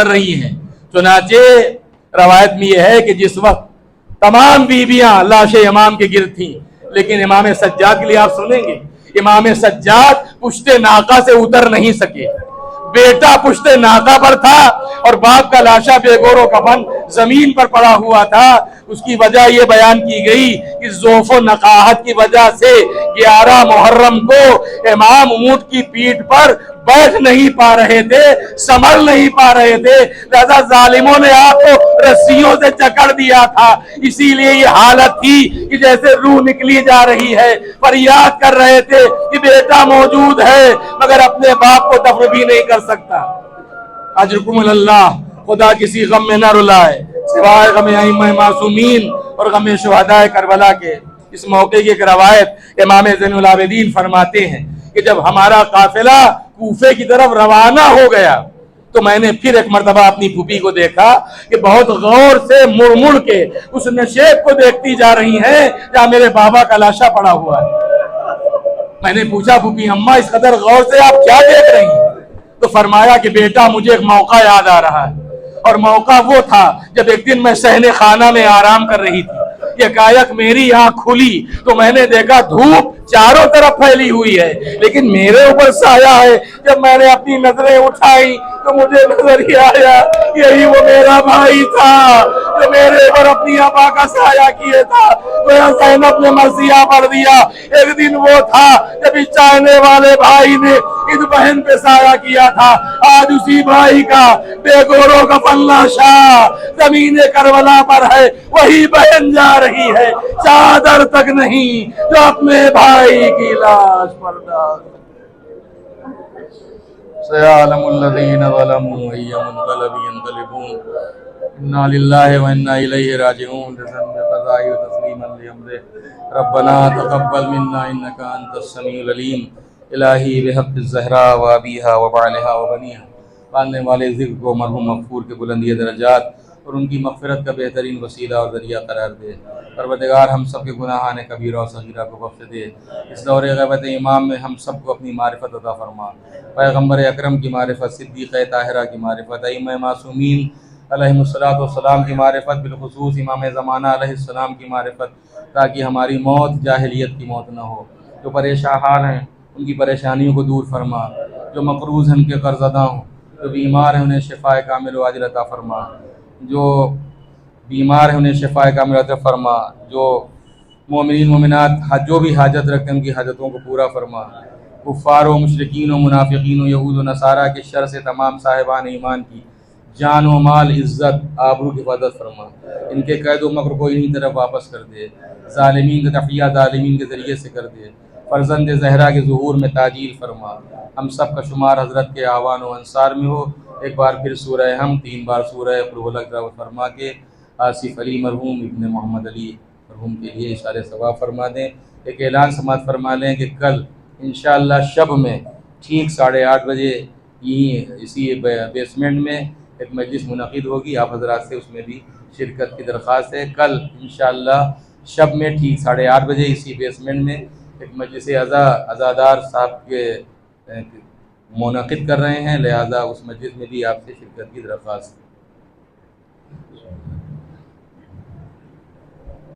رہی ہیں۔ چنانچہ روایت میں یہ ہے کہ جس وقت تمام بیویاں لاش امام کے گرد تھیں، لیکن امام سجاد کے لیے آپ سنیں گے، امام سجاد پشت ناقہ سے اتر نہیں سکے، بیٹا پشت ناقہ پر تھا اور باپ کا لاشا بے گور و کفن زمین پر پڑا ہوا تھا۔ اس کی وجہ یہ بیان کی گئی کہ ضعف و نقاہت کی وجہ سے 11 محرم کو امام اونٹ کی پیٹھ پر بیٹھ نہیں پا رہے تھے، سنبھل نہیں پا رہے تھے، لہذا ظالموں نے آپ کو رسیوں سے جکڑ دیا تھا۔ اسی لیے یہ حالت تھی کہ جیسے روح نکلی جا رہی ہے، فریاد کر رہے تھے کہ بیٹا موجود ہے مگر اپنے باپ کو دفن بھی نہیں کر سکتا۔ اجرکم اللہ، خدا کسی غم میں نہ رلائے سوائے غم ائمہ معصومین اور غم شہداء کربلا کے۔ اس موقع کی ایک روایت امام زین العابدین فرماتے ہیں کہ جب ہمارا قافلہ کوفے کی طرف روانہ ہو گیا تو میں نے پھر ایک مرتبہ اپنی پھوپھی کو دیکھا کہ بہت غور سے مڑ مڑ کے اس نشیب کو دیکھتی جا رہی ہیں جہاں میرے بابا کا لاشا پڑا ہوا ہے۔ میں نے پوچھا پھوپھی اماں اس قدر غور سے آپ کیا دیکھ رہی ہیں؟ تو فرمایا کہ بیٹا مجھے ایک موقع یاد آ رہا ہے، اور موقع وہ تھا جب ایک دن میں صحن خانہ میں آرام کر رہی تھی، یکایک میری آنکھ کھلی تو میں نے دیکھا دھوپ چاروں طرف پھیلی ہوئی ہے لیکن میرے اوپر سایہ ہے۔ جب میں نے اپنی نظریں اٹھائی تو مجھے نظر ہی آیا یہی وہ میرا بھائی تھا جو میرے اوپر اپنی آبا کا سایہ کیے تھا۔ زینب نے مرثیہ پڑھ دیا، ایک دن وہ تھا جب اس چاہنے والے بھائی نے اس بہن پہ سایہ کیا تھا، آج اسی بھائی کا بے گوروں کا لاشا زمین کربلا پر ہے، وہی بہن جا رہی ہے چادر تک نہیں جو اپنے بھائی کی لاش پر ڈال۔ سيعلم الذين ظلموا أي منقلب ينقلبون إنا لله وإنا إليه راجعون بذنب قضائه وتسليما لأمره ربنا تقبل منا إنك أنت السميع العليم الہی بحق الزہراء وابیہا وبعلہا وبنیہا، پالنے والے ذکر کو مرحوم مغفور کے بلندی درجات اور ان کی مغفرت کا بہترین وسیلہ اور ذریعہ قرار دے۔ پروردگار ہم سب کے گناہان کبیرہ و صغیرہ کو بخش دے۔ اس دور غیبت امام میں ہم سب کو اپنی معرفت عطا فرما، پیغمبر اکرم کی معرفت، صدیقہ طاہرہ کی معرفت، ائمہ معصومین علیہم السلام کی معرفت، بالخصوص امام زمانہ علیہ السلام کی معرفت، تاکہ ہماری موت جاہلیت کی موت نہ ہو۔ جو پریشان حال ہیں ان کی پریشانیوں کو دور فرما، جو مقروض ہیں ان کے قرض ادا ہوں، جو بیمار ہیں انہیں شفاء کامل و عاجل عطا فرما، جو بیمار ہیں انہیں شفاء کامل عطا فرما، جو مومنین مومنات جو بھی حاجت رکھتے ہیں ان کی حاجتوں کو پورا فرما، کفار و مشرکین و منافقین و یہود و نصارہ کے شر سے تمام صاحبان ایمان کی جان و مال، عزت، آبرو کی حفاظت فرما، ان کے قید و مکر کو انہی طرف واپس کر دے، ظالمین کا تفیہ ظالمین کے ذریعے سے کر دے، فرزند زہرا کے ظہور میں تعجیل فرما، ہم سب کا شمار حضرت کے آوان و انصار میں ہو۔ ایک بار پھر سورہ ہم، 3 بار سورہ قل هو اللہ تلاوت فرما کے آصف علی مرحوم ابن محمد علی مرحوم کے لیے اشارے ثواب فرما دیں۔ ایک اعلان سماعت فرما لیں کہ کل انشاءاللہ شب میں ٹھیک 8:30 بجے یہیں اسی بیسمنٹ میں ایک مجلس منعقد ہوگی، آپ حضرات سے اس میں بھی شرکت کی درخواست ہے۔ کل انشاءاللہ شب میں ٹھیک 8:30 بجے اسی بیسمنٹ میں ایک مجلس عزادار صاحب کے منعقد کر رہے ہیں، لہذا اس مجلس میں بھی آپ سے شرکت کی درخواست ہے۔